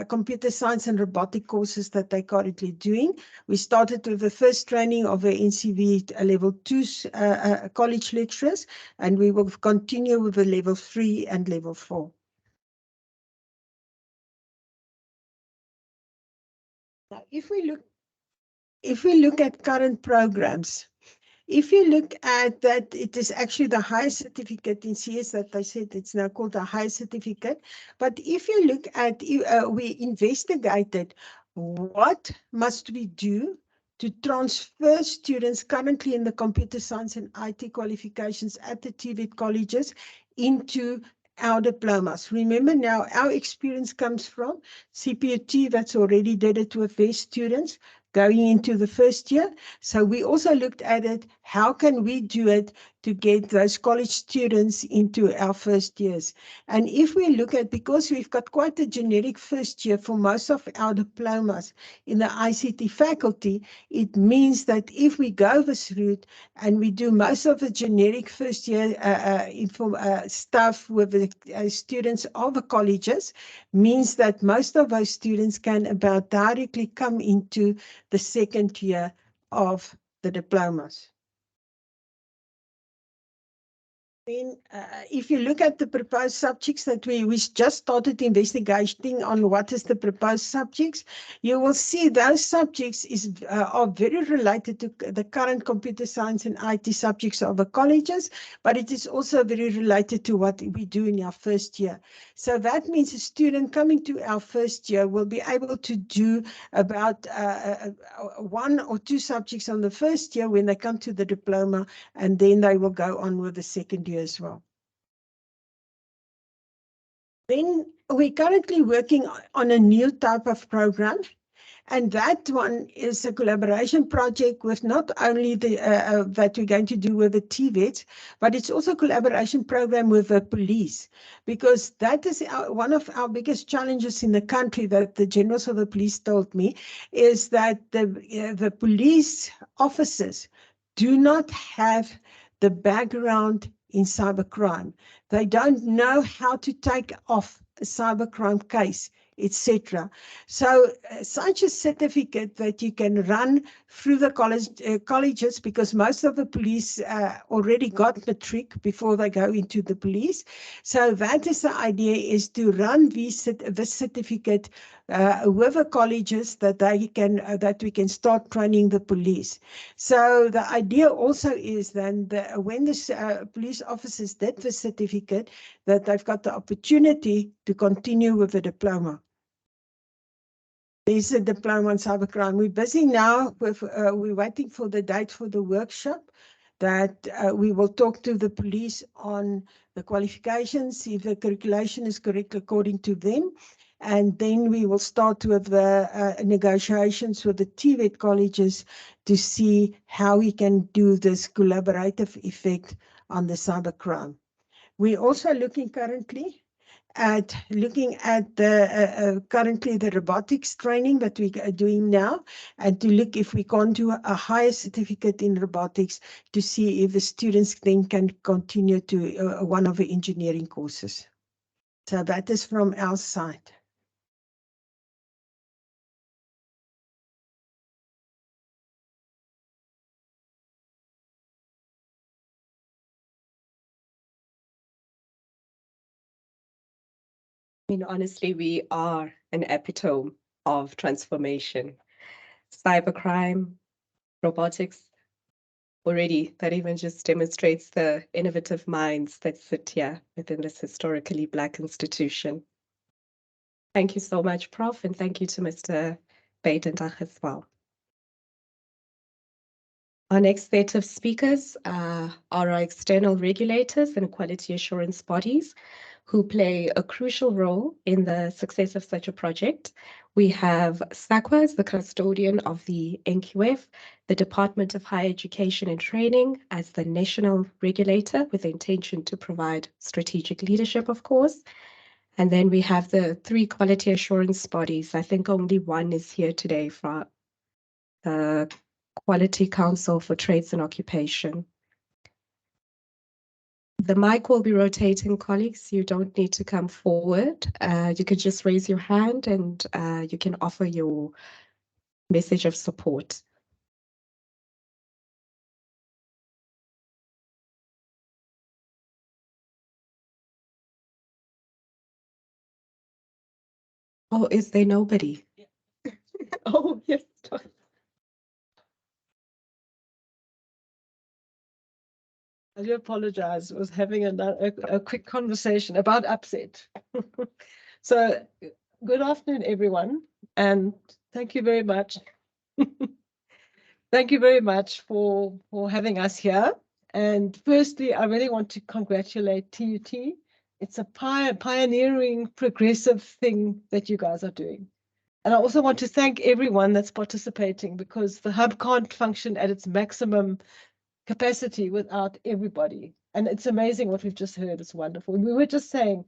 computer science and robotic courses that they're currently doing. We started with the first training of the NCV level 2 college lecturers, and we will continue with the level 3 and level 4. Now, if we look at current programs, if you look at that, it is actually the high certificate in CS that I said it's now called a high certificate. But if you look at, we investigated what must we do to transfer students currently in the computer science and IT qualifications at the TVET colleges into our diplomas. Remember now, our experience comes from CPUT that's already did it with their students going into the first year. So we also looked at it, how can we do it to get those college students into our first years? And if we look at, because we've got quite a generic first year for most of our diplomas in the ICT faculty, it means that if we go this route and we do most of the generic first year stuff with the students of the colleges, means that most of those students can about directly come into the second year of the diplomas. Then, if you look at the proposed subjects that we just started investigating on what is the proposed subjects, you will see those subjects are very related to the current computer science and IT subjects of the colleges, but it is also very related to what we do in our first year. So that means a student coming to our first year will be able to do about 1 or 2 subjects on the first year when they come to the diploma, and then they will go on with the second year as well. Then we're currently working on a new type of program, and that one is a collaboration project with not only the that we're going to do with the TVET, but it's also a collaboration program with the police, because that is one of our biggest challenges in the country that the generals of the police told me, is that the police officers do not have the background in cybercrime. They don't know how to take off a cybercrime case, etc. So such a certificate that you can run through the colleges, because most of the police already got matric before they go into the police. So that is the idea, is to run this certificate with the colleges that they can that we can start training the police. So the idea also is then that when the police officers did the certificate, that they've got the opportunity to continue with the diploma. There's a diploma in cybercrime. We're busy now with, we're waiting for the date for the workshop that we will talk to the police on the qualifications, if the curriculation is correct according to them. And then we will start with the negotiations with the TVET colleges to see how we can do this collaborative effect on the cybercrime. We're also looking currently at the currently the robotics training that we are doing now, and to look if we can't do a higher certificate in robotics to see if the students then can continue to one of the engineering courses. So that is from our side. I mean, honestly, we are an epitome of transformation. Cybercrime, robotics, already that even just demonstrates the innovative minds that sit here within this historically Black institution. Thank you so much, Prof, and thank you to Mr. Beitendach as well. Our next set of speakers are our external regulators and quality assurance bodies who play a crucial role in the success of such a project. We have SAQA as the custodian of the NQF, the Department of Higher Education and Training as the national regulator with the intention to provide strategic leadership, of course. And then we have the 3 quality assurance bodies. I think only one is here today for the Quality Council for Trades and Occupation. The mic will be rotating, colleagues. You don't need to come forward. You can just raise your hand and you can offer your message of support. Oh, is there nobody? Yeah. Oh, yes. I do apologize. I was having a quick conversation about upset. So good afternoon, everyone, and thank you very much. Thank you very much for having us here. And firstly, I really want to congratulate TUT. It's a pioneering, progressive thing that you guys are doing. And I also want to thank everyone that's participating, because the hub can't function at its maximum capacity without everybody. And it's amazing what we've just heard. It's wonderful. We were just saying,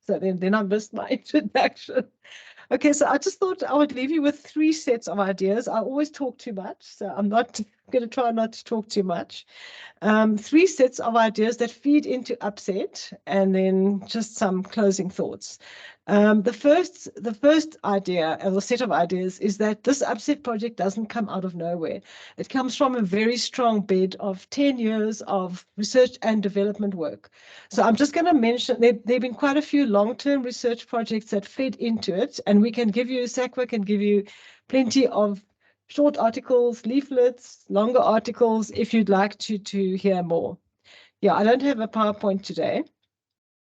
so then I missed my introduction. Okay, so I just thought I would leave you with 3 sets of ideas. I always talk too much, so I'm not going to try not to talk too much. 3 sets of ideas that feed into Upset, and then just some closing thoughts. The first idea, or the set of ideas, is that this Upset project doesn't come out of nowhere. It comes from a very strong bed of 10 years of research and development work. So I'm just going to mention, there have been quite a few long-term research projects that fed into it, and we can give you, SACWA can give you plenty of short articles, leaflets, longer articles, if you'd like to hear more. Yeah, I don't have a PowerPoint today.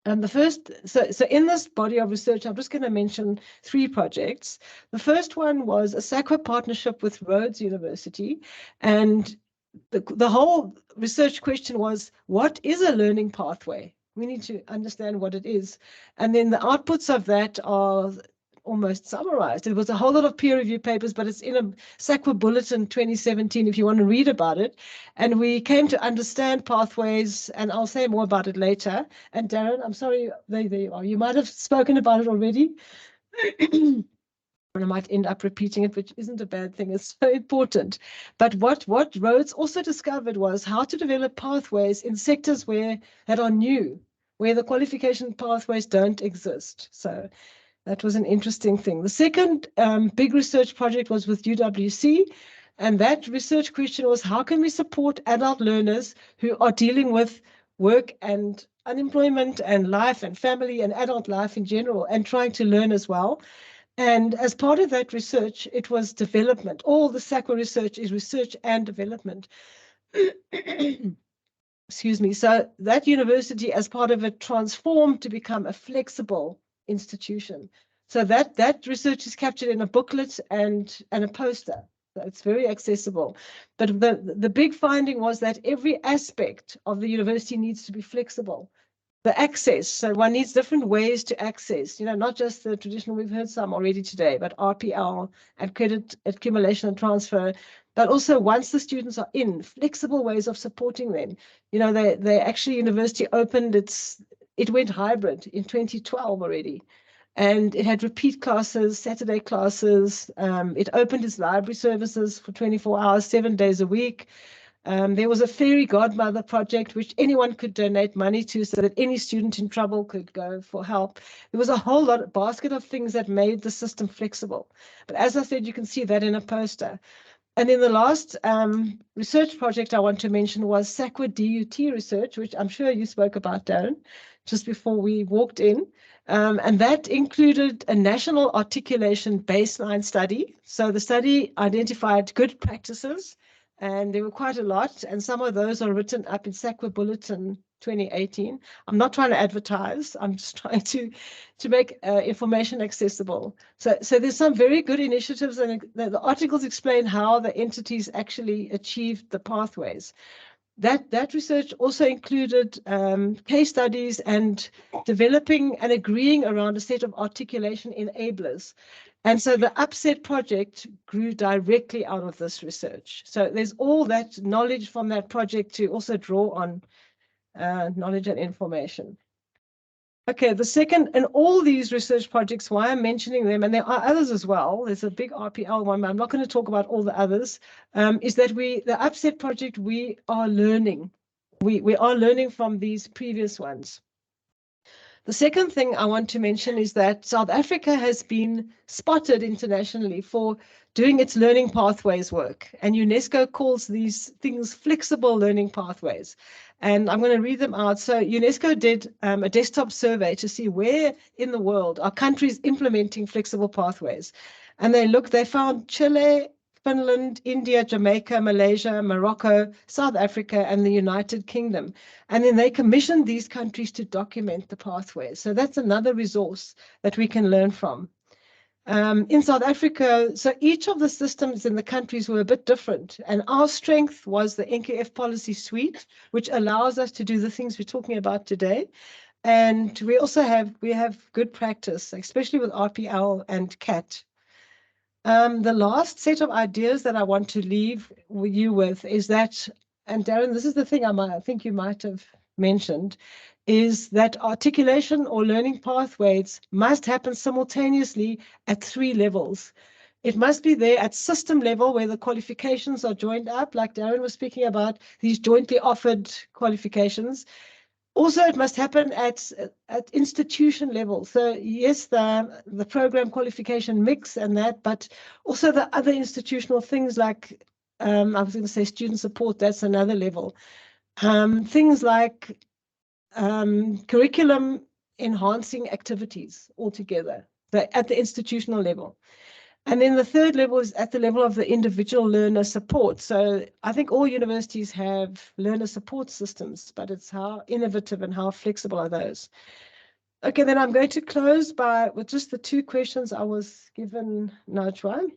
And the first, so in this body of research, I'm just going to mention 3 projects. The first one was a SACWA partnership with Rhodes University. And the whole research question was, what is a learning pathway? We need to understand what it is. And then the outputs of that are almost summarized. It was a whole lot of peer review papers, but it's in a SACWA Bulletin 2017 if you want to read about it. And we came to understand pathways, and I'll say more about it later. And Darren, I'm sorry, there you are. You might have spoken about it already. And I might end up repeating it, which isn't a bad thing. It's so important. But what Rhodes also discovered was how to develop pathways in sectors that are new, where the qualification pathways don't exist. So that was an interesting thing. The second big research project was with UWC, and that research question was, how can we support adult learners who are dealing with work and unemployment and life and family and adult life in general, and trying to learn as well. And as part of that research, it was development. All the SACWA research is research and development. Excuse me. So that university, as part of it, transformed to become a flexible institution. So that research is captured in a booklet and a poster. So it's very accessible. But the big finding was that every aspect of the university needs to be flexible. The access, so one needs different ways to access, not just the traditional, we've heard some already today, but RPL and credit accumulation and transfer, but also once the students are in, flexible ways of supporting them. They actually, university opened, it went hybrid in 2012 already. And it had repeat classes, Saturday classes. It opened its library services for 24 hours, 7 days a week. There was a fairy godmother project which anyone could donate money to, so that any student in trouble could go for help. There was a whole basket of things that made the system flexible. But as I said, you can see that in a poster. And then the last research project I want to mention was SACWA DUT research, which I'm sure you spoke about, Darren, just before we walked in. And that included a national articulation baseline study. So the study identified good practices, and there were quite a lot, and some of those are written up in SACWA Bulletin 2018. I'm not trying to advertise, I'm just trying to make information accessible. So there's some very good initiatives, and the articles explain how the entities actually achieved the pathways. That research also included case studies and developing and agreeing around a set of articulation enablers. And so the Upset project grew directly out of this research. So there's all that knowledge from that project to also draw on knowledge and information. Okay, the second, and all these research projects, why I'm mentioning them, and there are others as well, there's a big RPL one, but I'm not going to talk about all the others, is that the Upset project, we are learning. We are learning from these previous ones. The second thing I want to mention is that South Africa has been spotted internationally for doing its learning pathways work, and UNESCO calls these things flexible learning pathways. And I'm going to read them out. So UNESCO did a desktop survey to see where in the world are countries implementing flexible pathways. And they found Chile, Finland, India, Jamaica, Malaysia, Morocco, South Africa, and the United Kingdom. And then they commissioned these countries to document the pathways. So that's another resource that we can learn from. In South Africa, so each of the systems in the countries were a bit different. And our strength was the NQF policy suite, which allows us to do the things we're talking about today. And we also have good practice, especially with RPL and CAT. The last set of ideas that I want to leave you with is that, and Darren, this is the thing I think you might have mentioned, is that articulation or learning pathways must happen simultaneously at 3 levels. It must be there at system level where the qualifications are joined up, like Darren was speaking about, these jointly offered qualifications. Also, it must happen at institution level. So yes, the program qualification mix and that, but also the other institutional things like, I was going to say student support, that's another level. Things like curriculum enhancing activities altogether, at the institutional level. And then the third level is at the level of the individual learner support. So I think all universities have learner support systems, but it's how innovative and how flexible are those. Okay, then I'm going to close with just the 2 questions I was given, Najwa.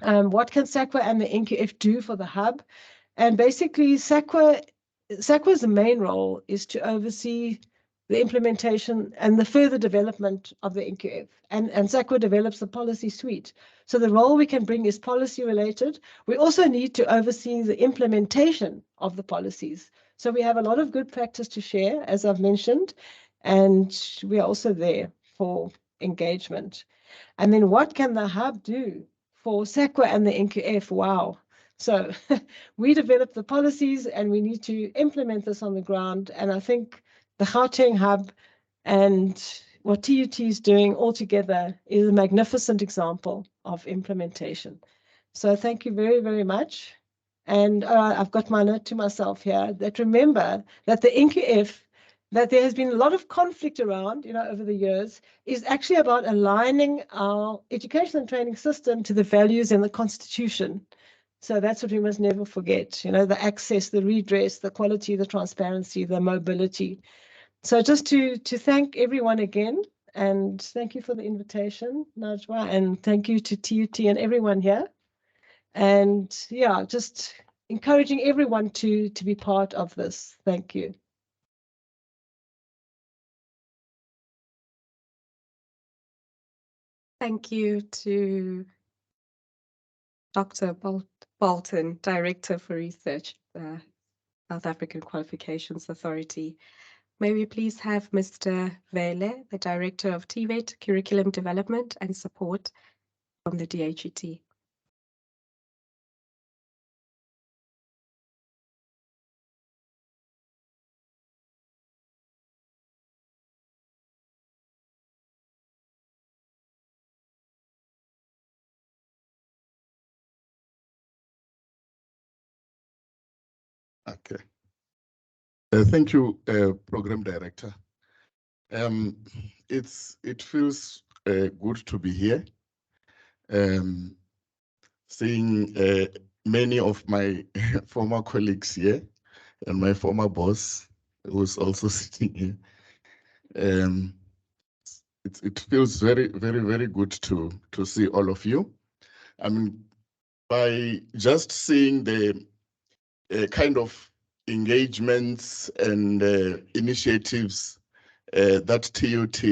What can SAQA and the NQF do for the hub? And basically SAQA's main role is to oversee the implementation and the further development of the NQF. And SAQA develops the policy suite. So the role we can bring is policy related. We also need to oversee the implementation of the policies. So we have a lot of good practice to share, as I've mentioned, and we are also there for engagement. And then what can the hub do for SAQA and the NQF? Wow. So we develop the policies and we need to implement this on the ground. And I think the Gauteng hub and what TUT is doing altogether is a magnificent example of implementation. So thank you very, very much. And I've got my note to myself here that remember that the NQF, that there has been a lot of conflict around, over the years, is actually about aligning our education and training system to the values in the Constitution. So that's what we must never forget, the access, the redress, the quality, the transparency, the mobility. So just to thank everyone again, and thank you for the invitation, Najwa, and thank you to TUT and everyone here. And yeah, just encouraging everyone to be part of this. Thank you. Thank you to Dr. Bolton, Director for Research, South African Qualifications Authority. May we please have Mr. Vele, the Director of TVET, Curriculum Development and Support from the DHET. Okay. Thank you, Program Director. It feels good to be here. Seeing many of my former colleagues here and my former boss, who's also sitting here. It feels very, very, very good to see all of you. I mean, by just seeing the kind of engagements and initiatives that TUT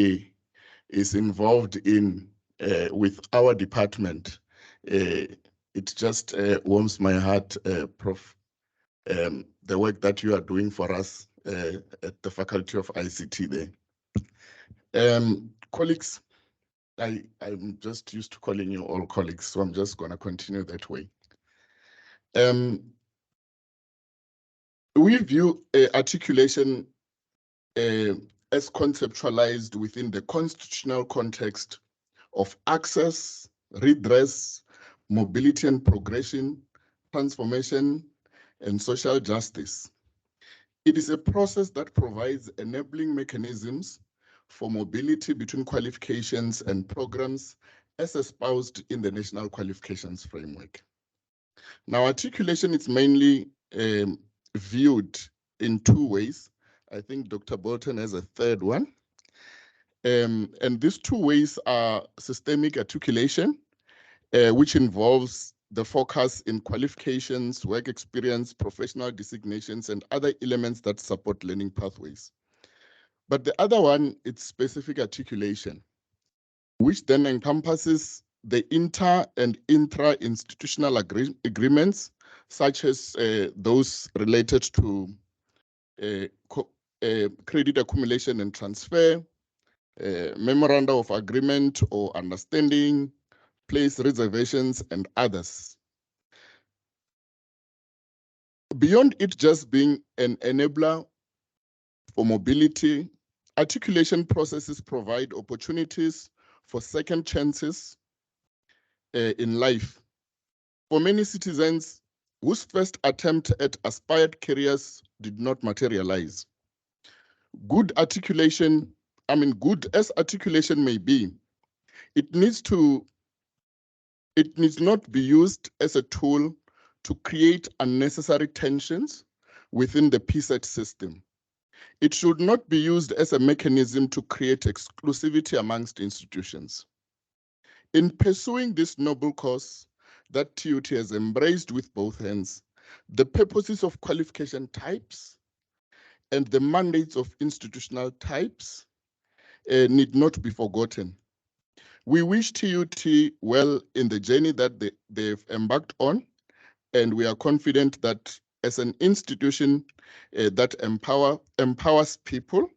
is involved in with our department, it just warms my heart, Prof. The work that you are doing for us at the Faculty of ICT there. Colleagues, I'm just used to calling you all colleagues, so I'm just going to continue that way. We view articulation as conceptualized within the constitutional context of access, redress, mobility and progression, transformation, and social justice. It is a process that provides enabling mechanisms for mobility between qualifications and programs as espoused in the National Qualifications Framework. Now, articulation is mainly viewed in 2 ways. I think Dr. Bolton has a third one. And these two ways are systemic articulation, which involves the focus in qualifications, work experience, professional designations, and other elements that support learning pathways. But the other one, it's specific articulation, which then encompasses the inter and intra-institutional agreements, such as those related to credit accumulation and transfer, memoranda of agreement or understanding, place reservations, and others. Beyond it just being an enabler for mobility, articulation processes provide opportunities for second chances in life. For many citizens whose first attempt at aspired careers did not materialize, good articulation, good as articulation may be, it needs not be used as a tool to create unnecessary tensions within the PSET system. It should not be used as a mechanism to create exclusivity amongst institutions. In pursuing this noble cause that TUT has embraced with both hands, the purposes of qualification types and the mandates of institutional types need not be forgotten. We wish TUT well in the journey that they've embarked on, and we are confident that as an institution that empowers people,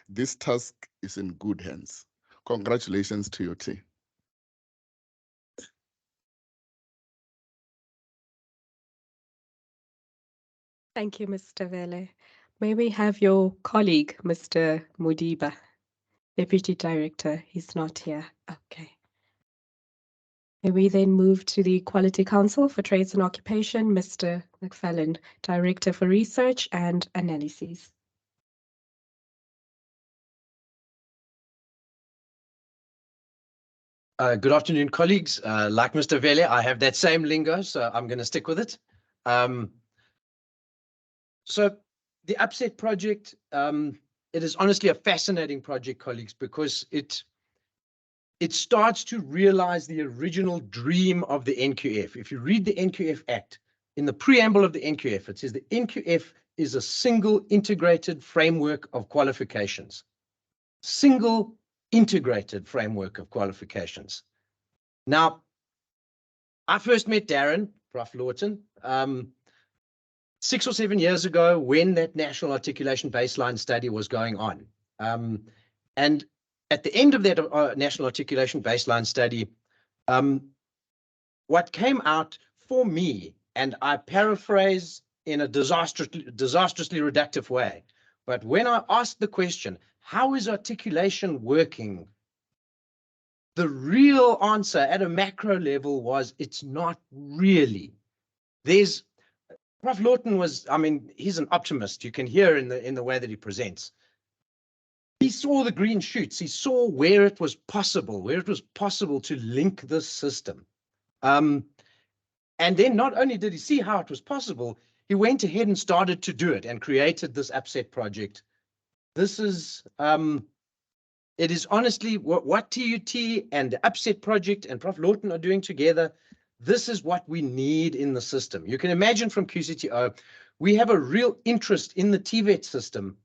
this task is in good hands. Congratulations, TUT. Thank you, Mr. Vele. May we have your colleague, Mr. Mudiba, Deputy Director? He's not here. Okay. May we then move to the Quality Council for Trades and Occupation, Mr. McFarlane, Director for Research and Analyses. Good afternoon, colleagues. Like Mr. Vele, I have that same lingo, so I'm going to stick with it. So the Upset project, it is honestly a fascinating project, colleagues, because it starts to realize the original dream of the NQF. If you read the NQF Act, in the preamble of the NQF, it says the NQF is a single integrated framework of qualifications. Single integrated framework of qualifications. Now, I first met Darren, Prof. Lawton, 6 or 7 years ago when that National Articulation Baseline Study was going on. And at the end of that National Articulation Baseline Study, what came out for me, and I paraphrase in a disastrously reductive way, but when I asked the question, how is articulation working? The real answer at a macro level was, it's not really. Prof. Lawton was, he's an optimist. You can hear in the way that he presents. He saw the green shoots. He saw where it was possible to link this system. And then not only did he see how it was possible, he went ahead and started to do it and created this Upset project. This is, it is honestly what TUT and the Upset project and Prof. Lawton are doing together. This is what we need in the system. You can imagine from QCTO, we have a real interest in the TVET system,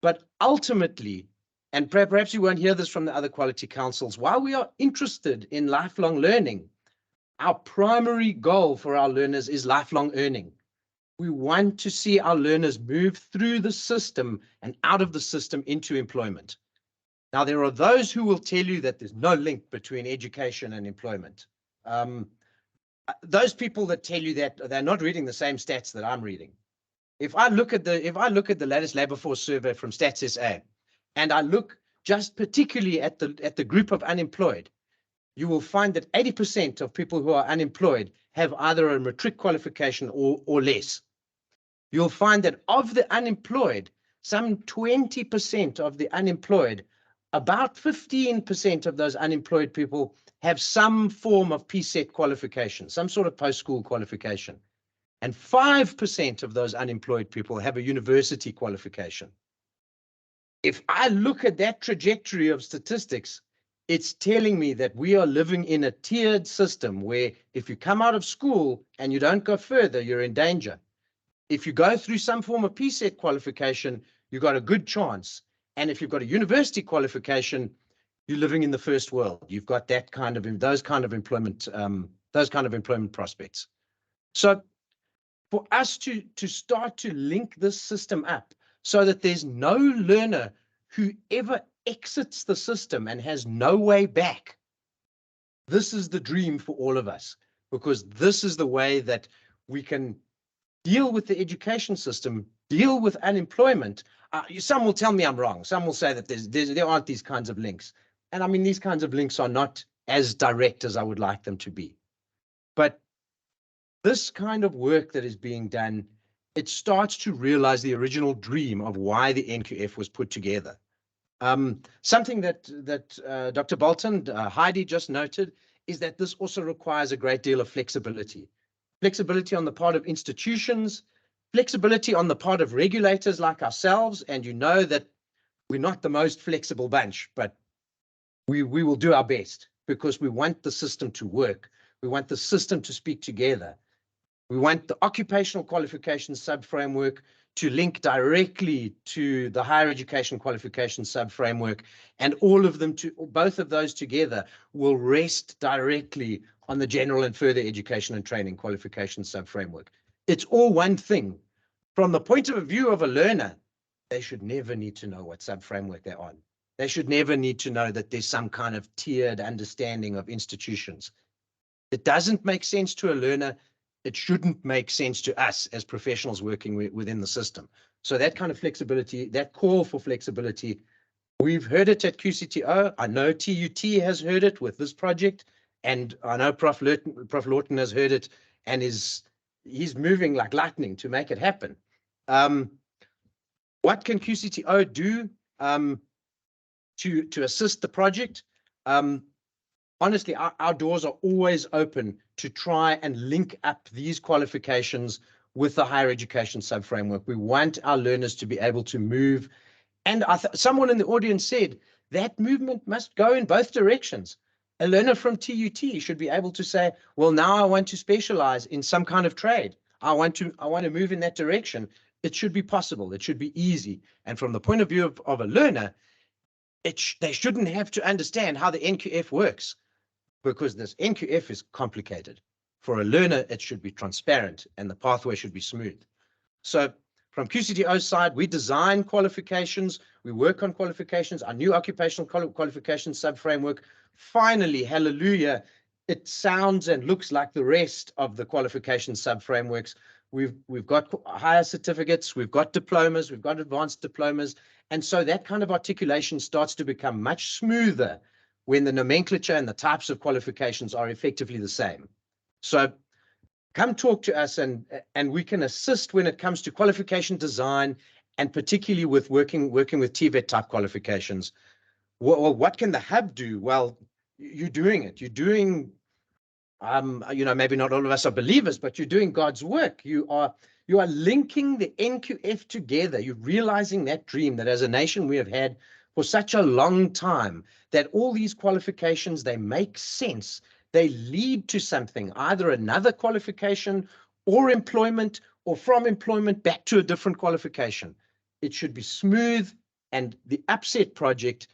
but ultimately, and perhaps you won't hear this from the other quality councils, while we are interested in lifelong learning, our primary goal for our learners is lifelong earning. We want to see our learners move through the system and out of the system into employment. Now, there are those who will tell you that there's no link between education and employment. Those people that tell you that, they're not reading the same stats that I'm reading. If I look at the latest labor force survey from Stats SA, and I look just particularly at the group of unemployed, you will find that 80% of people who are unemployed have either a matric qualification or less. You'll find that of the unemployed, some 20% of the unemployed, about 15% of those unemployed people have some form of PSET qualification, some sort of post-school qualification. And 5% of those unemployed people have a university qualification. if I look at that trajectory of statistics, it's telling me that we are living in a tiered system where if you come out of school and you don't go further, you're in danger. If you go through some form of PSET qualification, you've got a good chance. And if you've got a university qualification, you're living in the first world. You've got that kind of those kind of employment prospects. So for us to start to link this system up so that there's no learner who ever exits the system and has no way back, this is the dream for all of us, because this is the way that we can deal with the education system, deal with unemployment. Some will tell me I'm wrong. Some will say that there aren't these kinds of links. And I mean, these kinds of links are not as direct as I would like them to be. But this kind of work that is being done, it starts to realize the original dream of why the NQF was put together. Something that Dr. Bolton, Heidi just noted, is that this also requires a great deal of flexibility. Flexibility on the part of institutions, flexibility on the part of regulators like ourselves. And you know that we're not the most flexible bunch, but we will do our best because we want the system to work. We want the system to speak together. We want the occupational qualification sub-framework to link directly to the higher education qualification sub-framework, and all of them, both of those together, will rest directly on the general and further education and training qualification sub-framework. It's all one thing. From the point of view of a learner, they should never need to know what sub-framework they're on. They should never need to know that there's some kind of tiered understanding of institutions. It doesn't make sense to a learner. It shouldn't make sense to us as professionals working within the system. So that kind of flexibility, that call for flexibility, we've heard it at QCTO. I know TUT has heard it with this project, and I know Prof. Lawton has heard it, and he's moving like lightning to make it happen. What can QCTO do to assist the project? Honestly, our doors are always open to try and link up these qualifications with the higher education sub-framework. We want our learners to be able to move. And someone in the audience said that movement must go in both directions. A learner from TUT should be able to say, well, now I want to specialize in some kind of trade. I want to move in that direction. It should be possible. It should be easy. And from the point of view of a learner, they shouldn't have to understand how the NQF works, because this NQF is complicated. For a learner, it should be transparent and the pathway should be smooth. So from QCTO's side, we design qualifications, we work on qualifications, our new occupational qualification sub-framework. Finally, hallelujah, it sounds and looks like the rest of the qualification sub-frameworks. We've got higher certificates, we've got diplomas, we've got advanced diplomas. And so that kind of articulation starts to become much smoother when the nomenclature and the types of qualifications are effectively the same. So come talk to us, and we can assist when it comes to qualification design, and particularly with working with TVET type qualifications. Well, what can the hub do? Well, you're doing it. You're doing, maybe not all of us are believers, but you're doing God's work. You are linking the NQF together. You're realizing that dream that as a nation we have had for such a long time, that all these qualifications, they make sense. They lead to something, either another qualification or employment, or from employment back to a different qualification. It should be smooth. And the Upset project,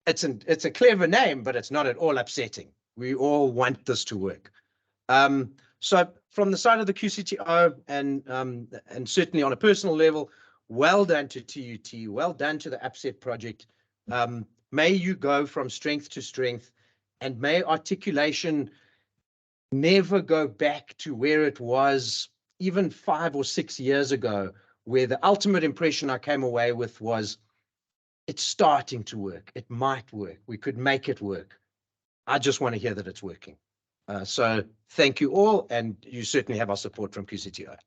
it's a clever name, but it's not at all upsetting. We all want this to work. So from the side of the QCTO, and certainly on a personal level, well done to TUT, well done to the Upset project. May you go from strength to strength, and may articulation never go back to where it was even 5 or 6 years ago, where the ultimate impression I came away with was, it's starting to work. It might work. We could make it work. I just want to hear that it's working. So thank you all, and you certainly have our support from QCTO.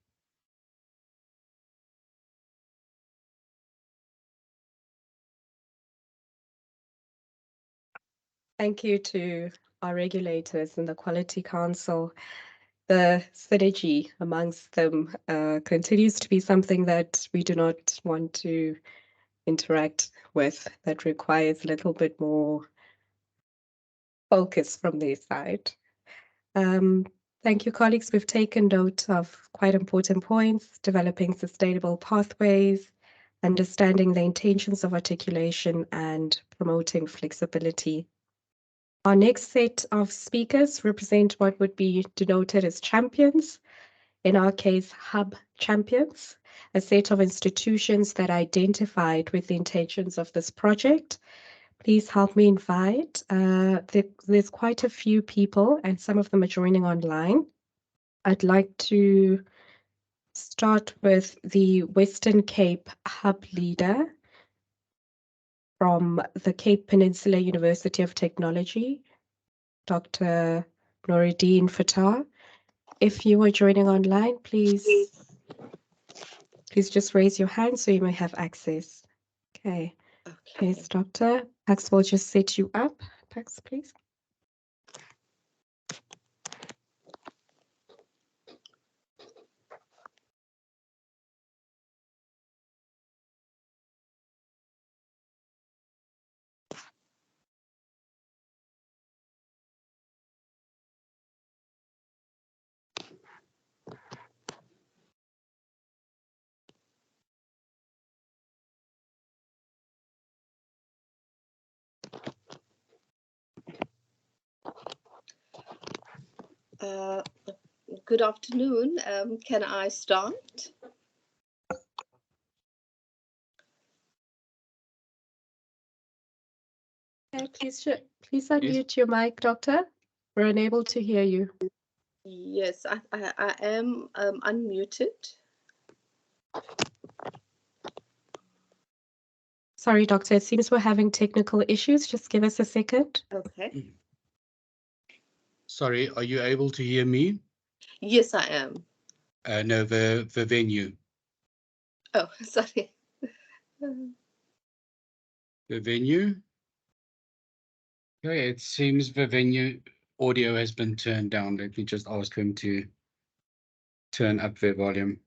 Thank you to our regulators and the Quality Council. The synergy amongst them continues to be something that we do not want to interact with that requires a little bit more focus from their side. Thank you, colleagues. We've taken note of quite important points: developing sustainable pathways, understanding the intentions of articulation, and promoting flexibility. Our next set of speakers represent what would be denoted as champions, in our case, hub champions, a set of institutions that identified with the intentions of this project. Please help me invite. There's quite a few people, and some of them are joining online. I'd like to start with the Western Cape hub leader from the Cape Peninsula University of Technology, Dr. Noureddin Fatah. If you are joining online, please just raise your hand so you may have access. Okay. Yes, Doctor. Pax will just set you up. Pax, please. Good afternoon. Can I start? Okay, please unmute your mic, Doctor. We're unable to hear you. Yes, I am unmuted. Sorry, Doctor. It seems we're having technical issues. Just give us a second. Okay. Sorry, are you able to hear me? Yes, I am. No, the venue. Oh, sorry. The venue? Okay, it seems the venue audio has been turned down. Let me just ask them to turn up their volume.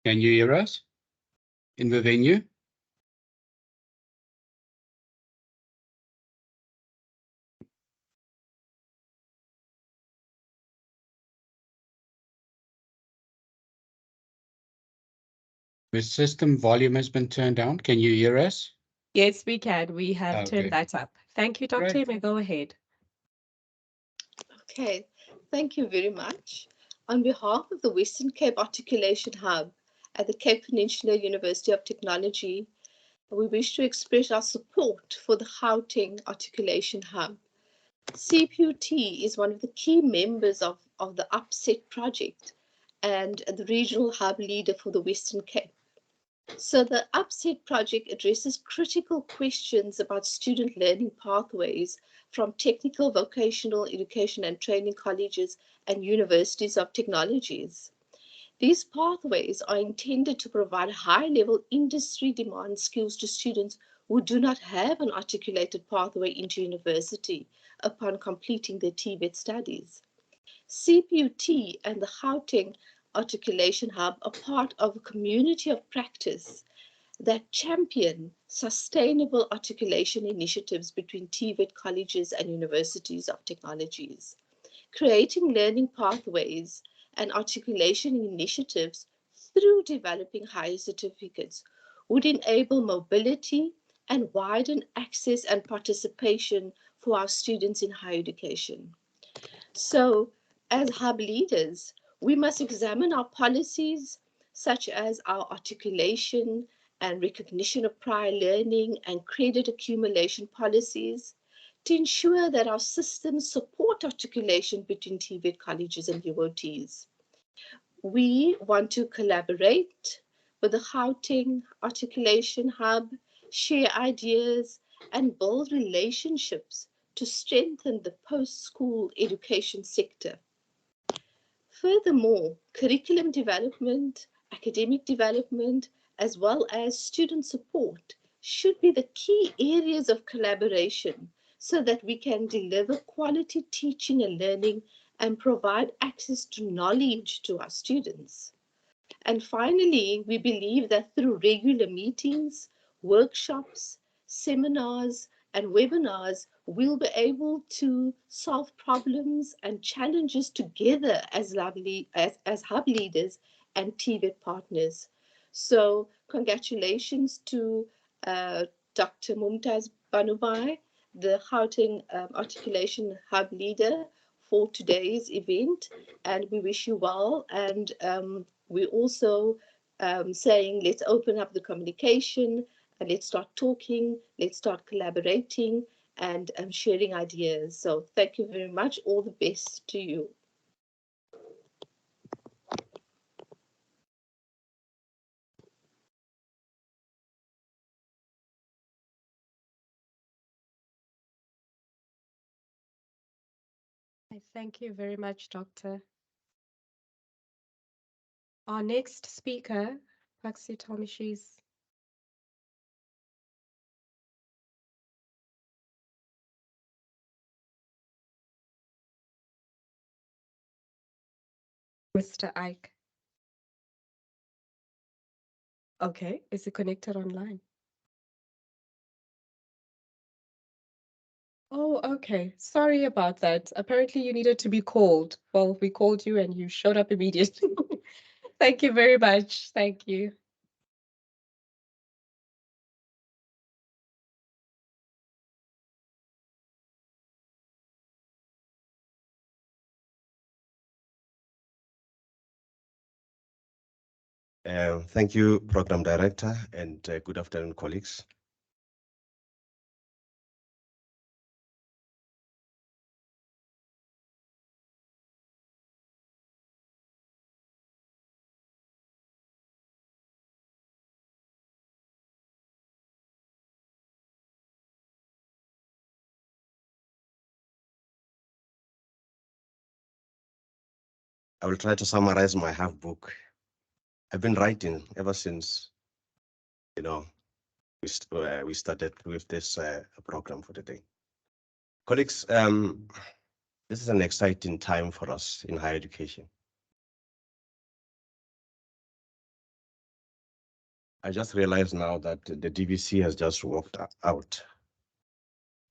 Can you hear us in the venue? The system volume has been turned down. Can you hear us? Yes, we can. We have Okay. turned that up. Thank you, Doctor. You may go ahead. Okay, thank you very much. On behalf of the Western Cape Articulation Hub at the Cape Peninsula University of Technology, we wish to express our support for the Gauteng Articulation Hub. CPUT is one of the key members of the UPSET project and the regional hub leader for the Western Cape. So the UPSET project addresses critical questions about student learning pathways from technical, vocational education and training colleges and universities of technologies. These pathways are intended to provide high-level industry demand skills to students who do not have an articulated pathway into university upon completing their TVET studies. CPUT and the Gauteng Articulation Hub are part of a community of practice that champion sustainable articulation initiatives between TVET colleges and universities of technologies. Creating learning pathways and articulation initiatives through developing higher certificates would enable mobility and widen access and participation for our students in higher education. So, as hub leaders, we must examine our policies, such as our articulation and recognition of prior learning and credit accumulation policies, to ensure that our systems support articulation between TVET colleges and UOTs. We want to collaborate with the Gauteng Articulation Hub, share ideas, and build relationships to strengthen the post-school education sector. Furthermore, curriculum development, academic development, as well as student support should be the key areas of collaboration so that we can deliver quality teaching and learning and provide access to knowledge to our students. And finally, we believe that through regular meetings, workshops, seminars, and webinars, we'll be able to solve problems and challenges together as hub leaders and TVET partners. So congratulations to Dr. Mumtaz Banubai, the Gauteng Articulation Hub leader, for today's event, and we wish you well. And we're also saying, let's open up the communication and let's start talking, let's start collaborating and sharing ideas. So thank you very much. All the best to you. Thank you very much, Doctor. Our next speaker, Paxi Tomishis. Mr. Ike. Okay, is it connected online? Oh, okay. Sorry about that. Apparently you needed to be called. Well, we called you and you showed up immediately. Thank you very much. Thank you. Thank you, Program Director, and good afternoon, colleagues. I will try to summarize my half book. I've been writing ever since, we started with this program for the day. Colleagues, this is an exciting time for us in higher education. I just realized now that the DVC has just walked out.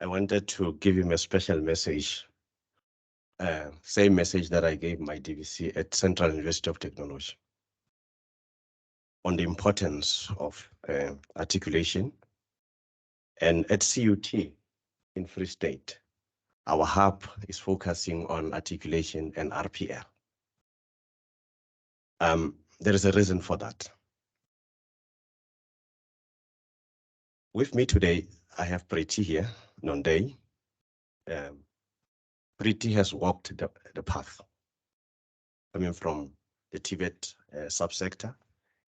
I wanted to give him a special message, same message that I gave my DVC at Central University of Technology, on the importance of articulation. And at CUT in Free State, our hub is focusing on articulation and RPL. There is a reason for that. With me today, I have Pretty here, Nonday. Pretty has walked the path, coming from the TVET subsector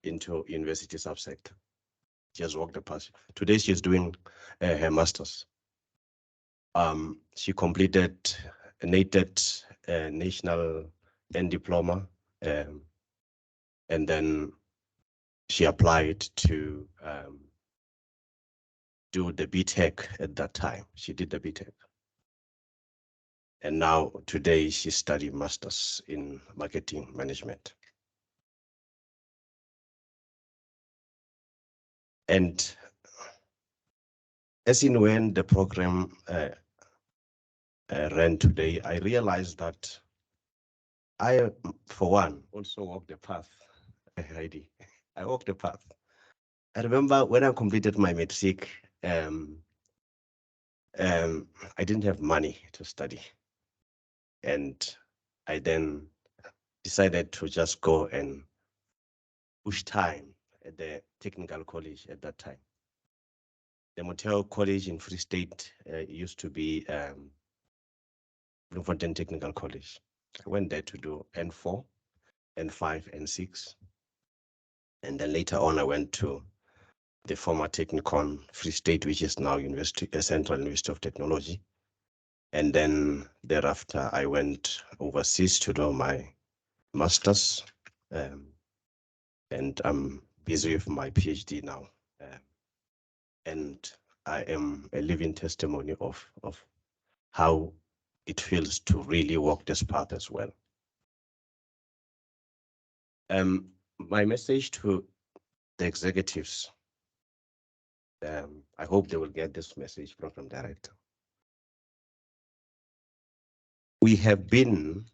into university subsector. She has walked the path. Today, she is doing her master's. She completed a NATED national and diploma, and then she applied to do the BTech at that time. She did the BTech. And now today she studied master's in marketing management. And as in when the program ran today, I realized that I, for one, also walked the path. Heidi, I walked the path. I remember when I completed my matric, I didn't have money to study. And I then decided to just go and push time at the technical college at that time. The Motel College in Free State used to be Bloemfontein Technical College. I went there to do N4, N5, N6. And then later on, I went to the former Technicon Free State, which is now Central University of Technology. And then thereafter, I went overseas to do my master's. And I'm busy with my PhD now. and I am a living testimony of how it feels to really walk this path as well. My message to the executives, I hope they will get this message, Program Director. We have been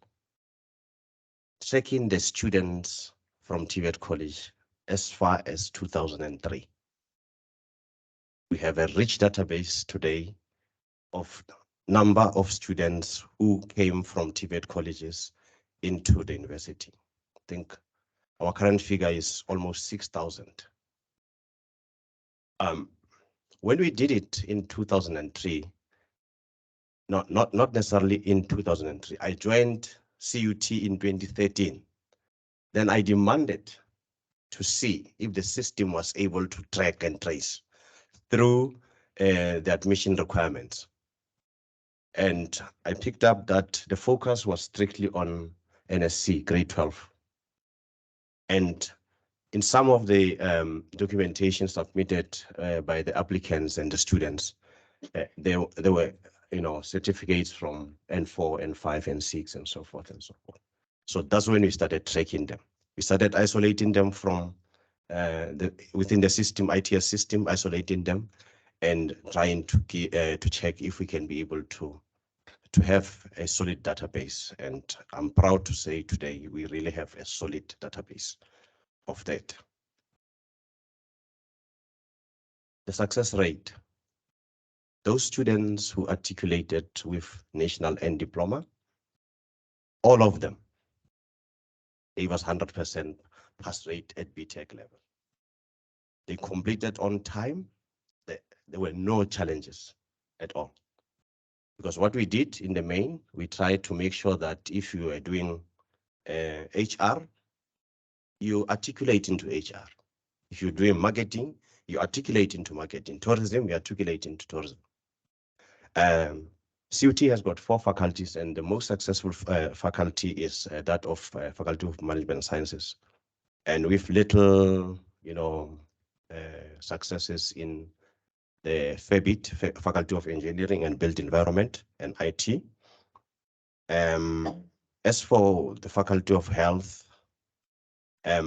tracking the students from TVET College as far as 2003. We have a rich database today of number of students who came from TVET colleges into the university. I think our current figure is almost 6,000. When we did it in 2003, not necessarily in 2003, I joined CUT in 2013. Then I demanded to see if the system was able to track and trace through the admission requirements. And I picked up that the focus was strictly on NSC grade 12. And in some of the documentation submitted by the applicants and the students, there were, certificates from N4, N5, N6, and so forth and so forth. So that's when we started tracking them. We started isolating them from within the system, ITS system, isolating them and trying to check if we can be able to have a solid database. And I'm proud to say today we really have a solid database of that. The success rate. Those students who articulated with national end diploma, all of them, it was 100% pass rate at BTech level. They completed on time. There were no challenges at all. Because what we did in the main, we tried to make sure that if you are doing HR, you articulate into HR. If you're doing marketing, you articulate into marketing. Tourism, you articulate into tourism. CUT has got 4 faculties, and the most successful faculty is that of Faculty of Management Sciences. And with little, successes in the FEBIT, Faculty of Engineering and Built Environment, and IT. As for the Faculty of Health, I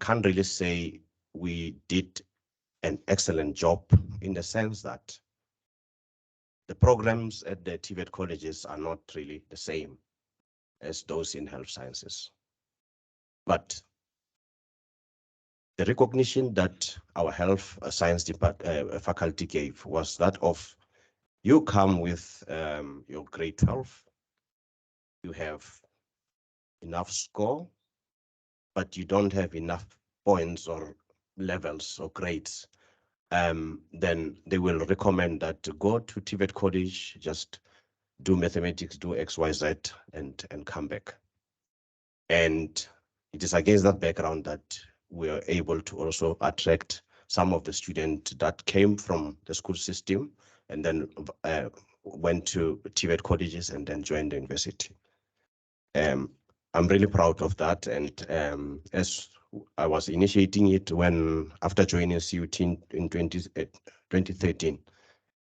can't really say we did an excellent job in the sense that the programs at the TVET colleges are not really the same as those in health sciences. But the recognition that our health science faculty gave was that of, you come with your grade 12, you have enough score, but you don't have enough points or levels or grades, then they will recommend that to go to TVET college, just do mathematics, do X, Y, Z, and come back. And it is against that background that we are able to also attract some of the students that came from the school system and then went to TVET colleges and then joined the university. I'm really proud of that. And as I was initiating it after joining CUT in 2013,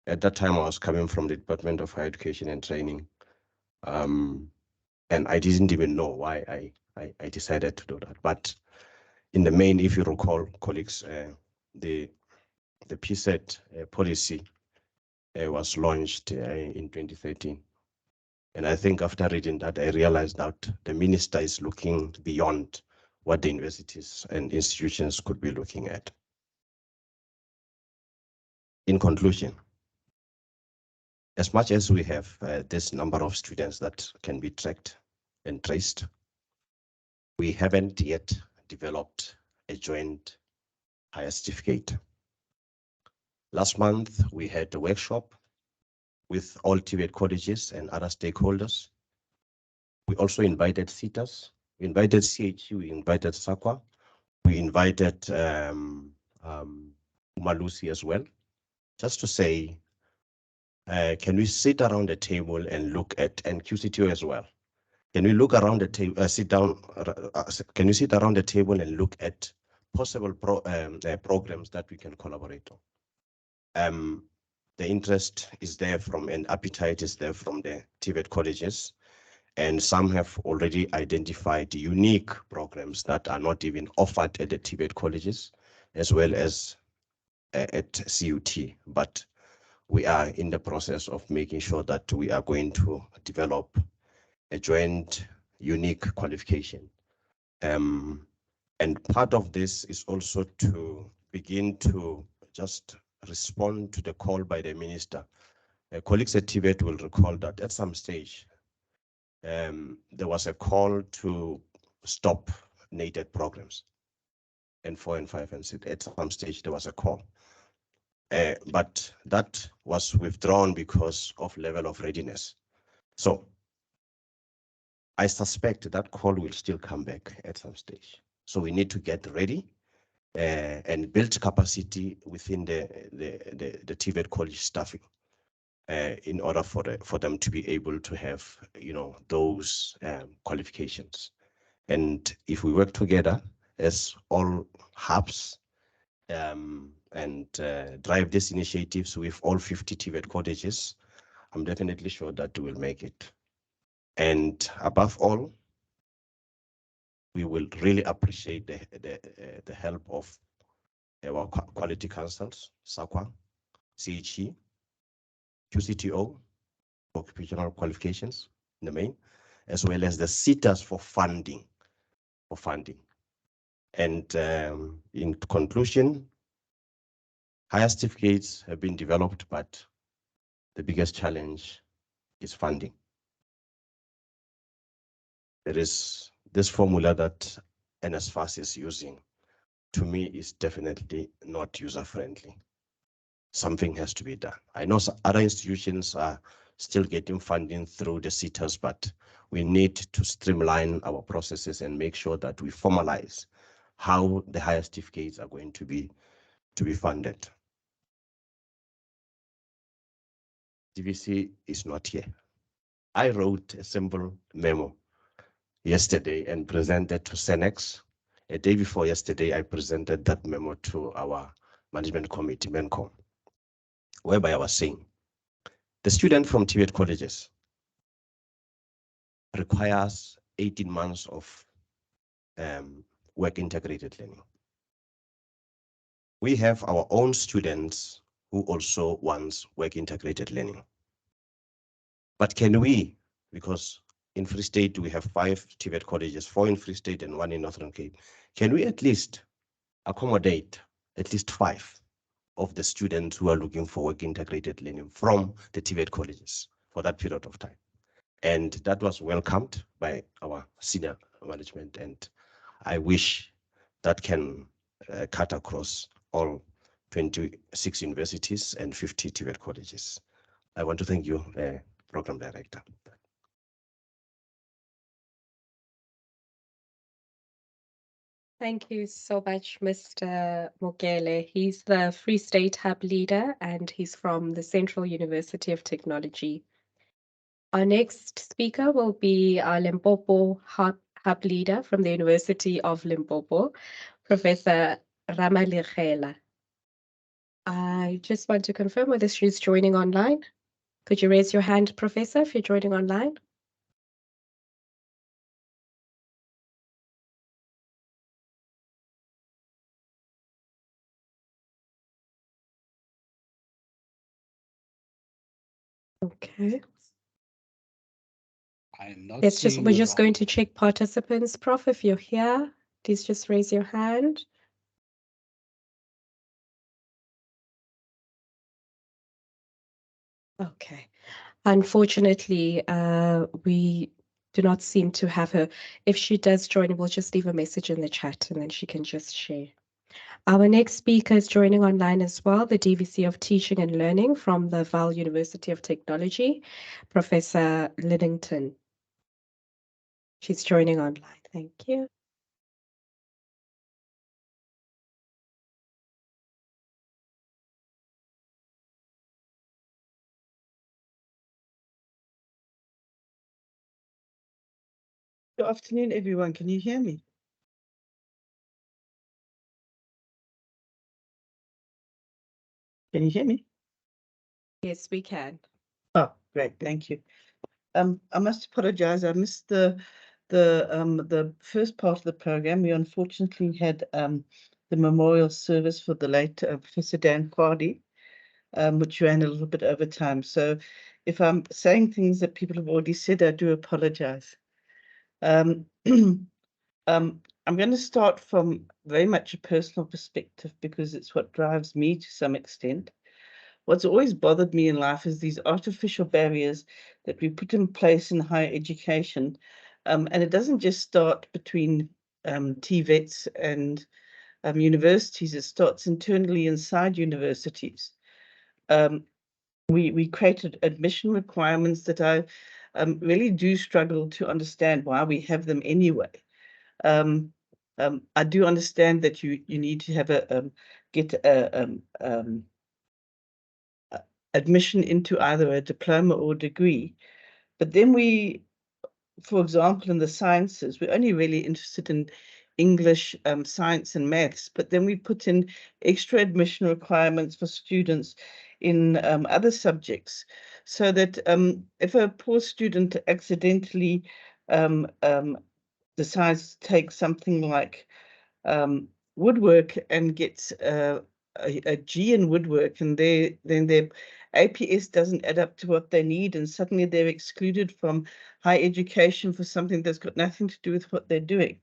at that time I was coming from the Department of Higher Education and Training. And I didn't even know why I decided to do that. But in the main, if you recall, colleagues, the PSET policy was launched in 2013. And I think after reading that, I realized that the minister is looking beyond what the universities and institutions could be looking at. In conclusion, as much as we have this number of students that can be tracked and traced, we haven't yet developed a joint higher certificate. Last month, we had a workshop with all TVET colleges and other stakeholders. We also invited CETAs, we invited CHU, we invited SAQA, we invited Umalusi as well, just to say, can we sit around the table and look at, and QCTO as well, can we look around the table, can you sit around the table and look at possible programs that we can collaborate on. The interest is there from, and appetite is there from the TVET colleges, and some have already identified unique programs that are not even offered at the TVET colleges, as well as at CUT, but we are in the process of making sure that we are going to develop a joint unique qualification. And part of this is also to begin to just respond to the call by the minister. Colleagues at TVET will recall that at some stage, there was a call to stop NATED programs, N4, N5, and 6. At some stage, there was a call. But that was withdrawn because of level of readiness. So I suspect that call will still come back at some stage. So we need to get ready and build capacity within the TVET college staffing in order for them to be able to have, those qualifications. And if we work together as all hubs and drive these initiatives with all 50 TVET colleges, I'm definitely sure that we will make it. And above all, we will really appreciate the help of our quality councils, SAQA, CHE, QCTO, occupational qualifications in the main, as well as the sitters for funding. And in conclusion, higher certificates have been developed, but the biggest challenge is funding. There is this formula that NSFAS is using. To me, is definitely not user-friendly. Something has to be done. I know some other institutions are still getting funding through the sitters, but we need to streamline our processes and make sure that we formalize how the higher certificates are going to be funded. DVC is not here. I wrote a simple memo yesterday and presented to Senex. A day before yesterday, I presented that memo to our management committee, MENCOM, whereby I was saying, the student from TVET colleges requires 18 months of work integrated learning. We have our own students who also want work integrated learning. But can we, because in Free State, we have 5 TVET colleges, 4 in Free State and 1 in Northern Cape, can we at least accommodate at least 5 of the students who are looking for work integrated learning from the TVET colleges for that period of time? And that was welcomed by our senior management. And I wish that can cut across all 26 universities and 50 TVET colleges. I want to thank you, Program Director. Thank you so much, Mr. Mogele. He's the Free State Hub leader, and he's from the Central University of Technology. Our next speaker will be our Limpopo Hub leader from the University of Limpopo, Professor Ramaligela. I just want to confirm whether she's joining online. Could you raise your hand, Professor, if you're joining online? Okay. I am not We're seeing just going to check participants. Prof, if you're here, please just raise your hand. Okay. Unfortunately, we do not seem to have her. If she does join, we'll just leave a message in the chat and then she can just share. Our next speaker is joining online as well, the DVC of Teaching and Learning from the Vaal University of Technology, Professor Liddington. She's joining online. Thank you. Good afternoon, everyone. Can you hear me? Can you hear me? Yes, we can. Oh, great, thank you. I must apologize. I missed the first part of the program. We unfortunately had the memorial service for the late Professor Dan Quadi, which ran a little bit over time. So if I'm saying things that people have already said, I do apologize. I'm going to start from very much a personal perspective because it's what drives me to some extent. What's always bothered me in life is these artificial barriers that we put in place in higher education. And it doesn't just start between TVETs and universities, it starts internally inside universities. We created admission requirements that I really do struggle to understand why we have them anyway. I do understand that you need to have get a admission into either a diploma or degree, but then we, for example, in the sciences, we're only really interested in English, science and maths, but then we put in extra admission requirements for students in other subjects, so that if a poor student accidentally decides to take something like woodwork and gets a G in woodwork, and then their APS doesn't add up to what they need, and suddenly they're excluded from higher education for something that's got nothing to do with what they're doing.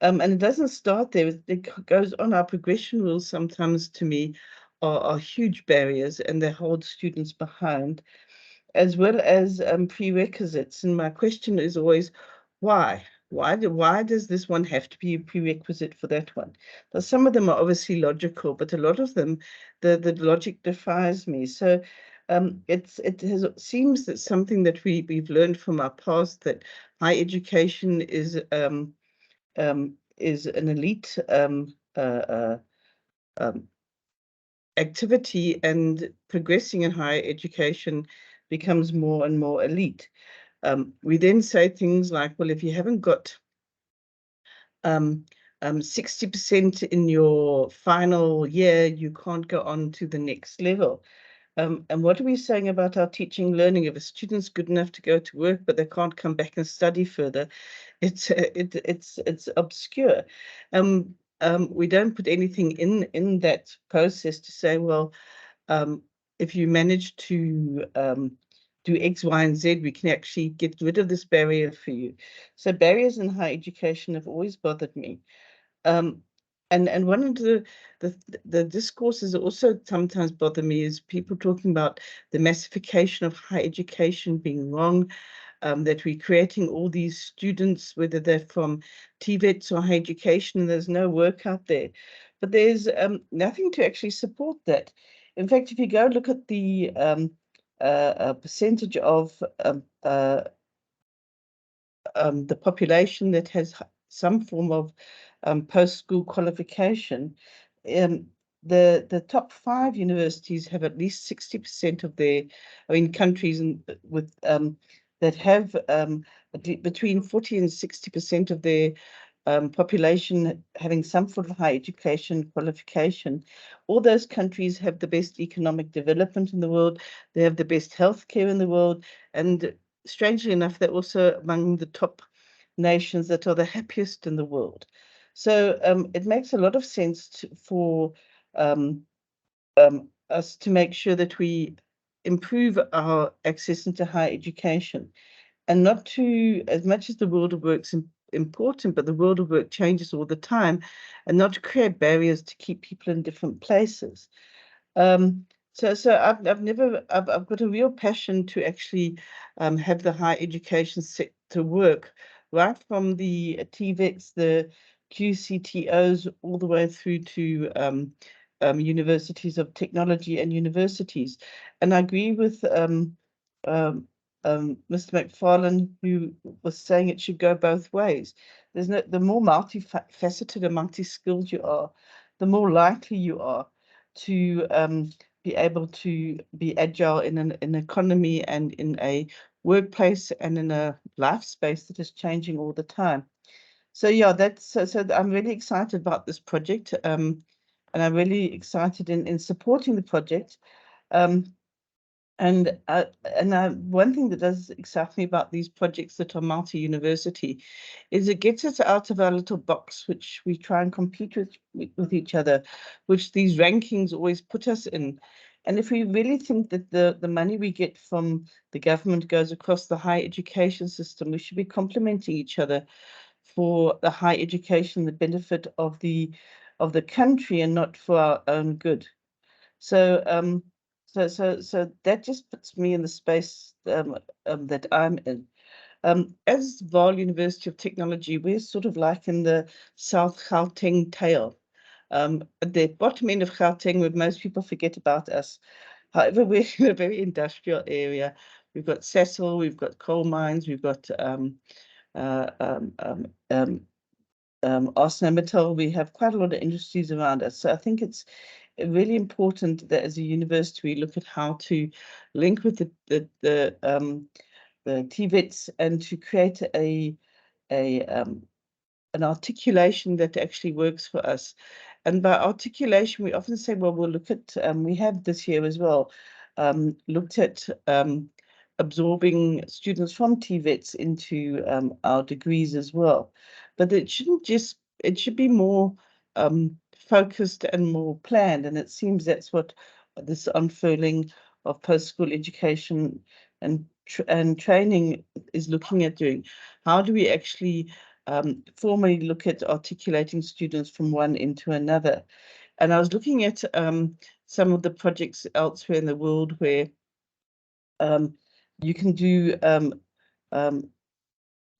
And it doesn't start there. It goes on. Our progression rules sometimes, to me, are huge barriers, and they hold students behind, as well as prerequisites. And my question is always, why? Why does this one have to be a prerequisite for that one? Now, some of them are obviously logical, but a lot of them, the logic defies me. So seems that something that we've learned from our past, that higher education is an elite activity, and progressing in higher education becomes more and more elite. We then say things like, well, if you haven't got 60% in your final year, you can't go on to the next level. And what are we saying about our teaching learning? If a student's good enough to go to work, but they can't come back and study further, it's obscure. We don't put anything in that process to say, well, if you manage to do X, Y, and Z, we can actually get rid of this barrier for you. So barriers in higher education have always bothered me. And one of the discourses that also sometimes bother me is people talking about the massification of higher education being wrong, that we're creating all these students, whether they're from TVETs or higher education, and there's no work out there. But there's nothing to actually support that. In fact, if you go look at the percentage of the population that has some form of post-school qualification, the top 5 universities have at least 60% of their, countries with that have between 40 and 60% of their population having some sort of higher education qualification. All those countries have the best economic development in the world. They have the best healthcare in the world, and strangely enough, they're also among the top nations that are the happiest in the world. So it makes a lot of sense for us to make sure that we improve our access into higher education, and not to, as much as the world of work's important, but the world of work changes all the time, and not to create barriers to keep people in different places. So I've got a real passion to actually have the higher education sector work, right from the TVETs, the QCTOs, all the way through to universities of technology and universities. And I agree with Mr. McFarlane, who was saying it should go both ways. The more multifaceted and multi-skilled you are, the more likely you are to be able to be agile in an economy and in a workplace and in a life space that is changing all the time. So yeah, so I'm really excited about this project. I'm really excited in supporting the project. And one thing that does excite me about these projects that are multi-university is it gets us out of our little box, which we try and compete with each other, which these rankings always put us in. And if we really think that the money we get from the government goes across the higher education system, we should be complementing each other for the higher education, the benefit of the country, and not for our own good. So so that just puts me in the space that I'm in. As Vaal University of Technology, we're sort of like in the South Gauteng tail. At the bottom end of Gauteng, where most people forget about us. However, we're in a very industrial area. We've got Sasol, we've got coal mines, we've got ArcelorMittal. We have quite a lot of industries around us. So I think it's really important that as a university we look at how to link with the TVETs and to create an articulation that actually works for us. And by articulation, we often say, well, we'll look at, we have this year as well, looked at absorbing students from TVETs into our degrees as well. But it shouldn't just, it should be more focused and more planned. And it seems that's what this unfurling of post-school education and training is looking at doing. How do we actually formally look at articulating students from one into another? And I was looking at some of the projects elsewhere in the world where you can do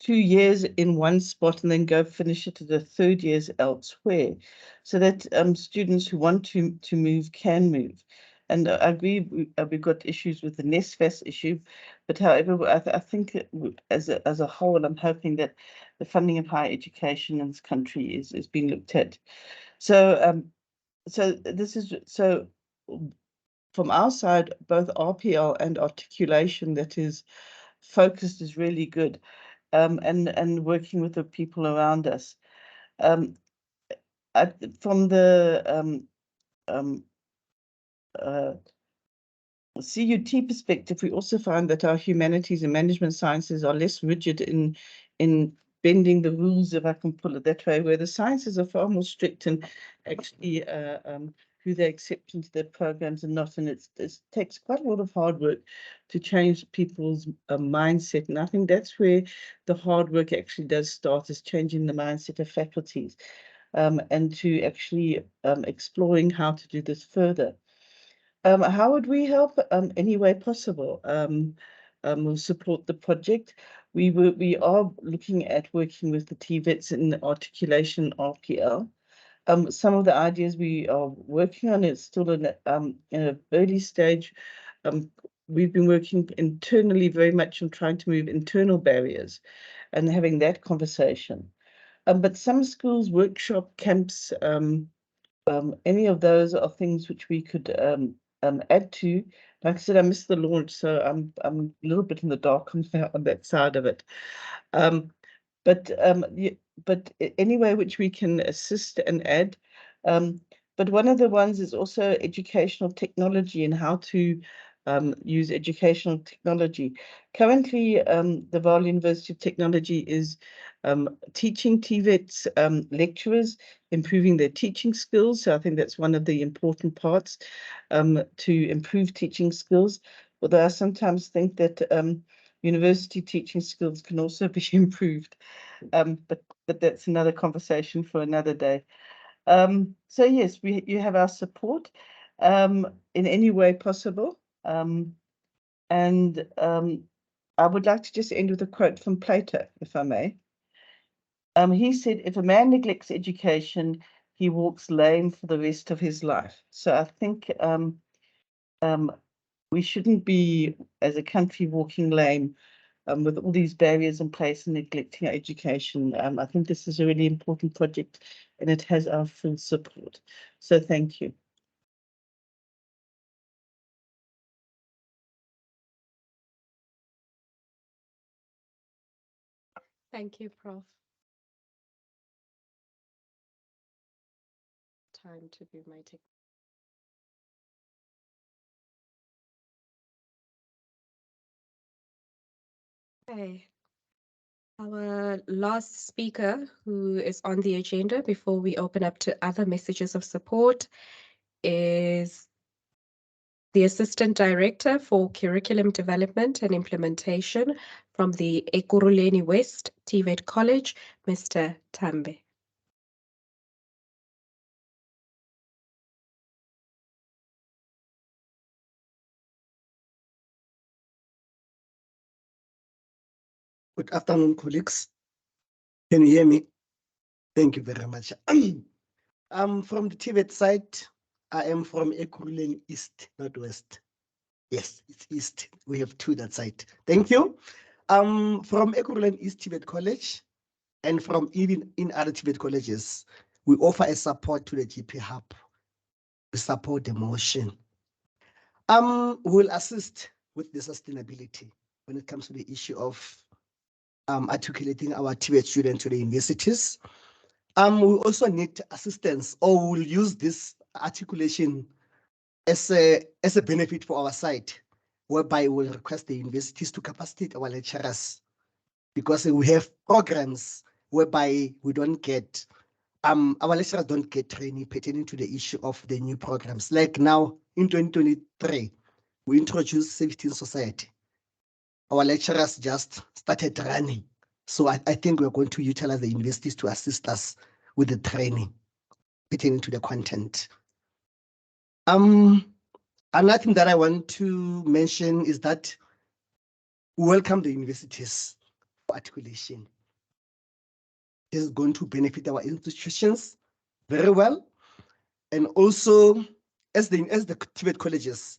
2 years in one spot and then go finish it to the 3rd years elsewhere, so that students who want to move can move. And I agree, we've got issues with the NSFAS issue, but however, I think as a whole, I'm hoping that the funding of higher education in this country is being looked at. So so this is so from our side, both RPL and articulation that is focused is really good, and working with the people around us. From the CUT perspective, we also find that our humanities and management sciences are less rigid in bending the rules, if I can put it that way, where the sciences are far more strict and actually who they accept into their programs and not. And it takes quite a lot of hard work to change people's mindset. And I think that's where the hard work actually does start, is changing the mindset of faculties, and to actually exploring how to do this further. How would we help? Any way possible. We'll support the project. We are looking at working with the TVETs in articulation RPL. Some of the ideas we are working on is still in an early stage. We've been working internally very much on trying to move internal barriers and having that conversation. But some schools, workshop camps, any of those are things which we could add to. Like I said, I missed the launch, so I'm a little bit in the dark on that side of it. But any way which we can assist and add. But one of the ones is also educational technology and how to use educational technology. Currently, the Vaal University of Technology is teaching TVETs lecturers, improving their teaching skills. So I think that's one of the important parts, to improve teaching skills. Although I sometimes think that university teaching skills can also be improved. But that's another conversation for another day. So yes, you have our support in any way possible. And I would like to just end with a quote from Plato, if I may. He said, if a man neglects education, he walks lame for the rest of his life. So I think we shouldn't be, as a country, walking lame with all these barriers in place and neglecting our education. I think this is a really important project and it has our full support. So thank you. Thank you, Prof. time to do my tech. Okay. Our last speaker who is on the agenda before we open up to other messages of support is the Assistant Director for Curriculum Development and Implementation from the Ekurhuleni West TVET College, Mr. Tambe. Good afternoon, colleagues. Can you hear me? Thank you very much. I'm from the TVET side. I am from Ekurhuleni East, not West. Yes, it's East. We have two that side. Thank you. From Ekurhuleni East TVET College and from even in other TVET colleges, we offer a support to the GP Hub. We support the motion. We'll assist with the sustainability when it comes to the issue of articulating our TVET students to the universities. We also need assistance, or we'll use this articulation as a benefit for our side, whereby we'll request the universities to capacitate our lecturers, because we have programs whereby we don't get our lecturers don't get training pertaining to the issue of the new programs. Like now in 2023, we introduced safety in society. Our lecturers just started running. So I think we're going to utilize the universities to assist us with the training pertaining to the content. Another thing that I want to mention is that we welcome the universities for articulation. This is going to benefit our institutions very well. And also, as the TVET colleges,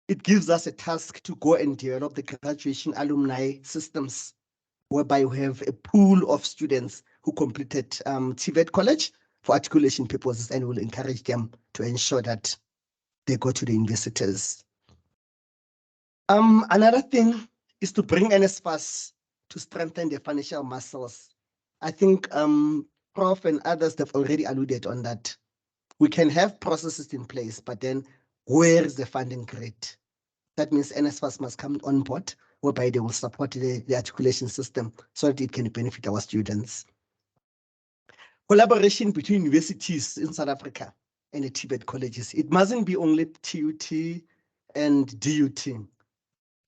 it gives us a task to go and develop the graduation alumni systems, whereby we have a pool of students who completed TVET college for articulation purposes, and we'll encourage them to ensure that they go to the universities. Another thing is to bring NSFAS to strengthen their financial muscles. I think Prof and others have already alluded on that. We can have processes in place, but then where is the funding grid? That means NSFAS must come on board, whereby they will support the articulation system so that it can benefit our students. Collaboration between universities in South Africa and the TVET colleges. It mustn't be only TUT and DUT.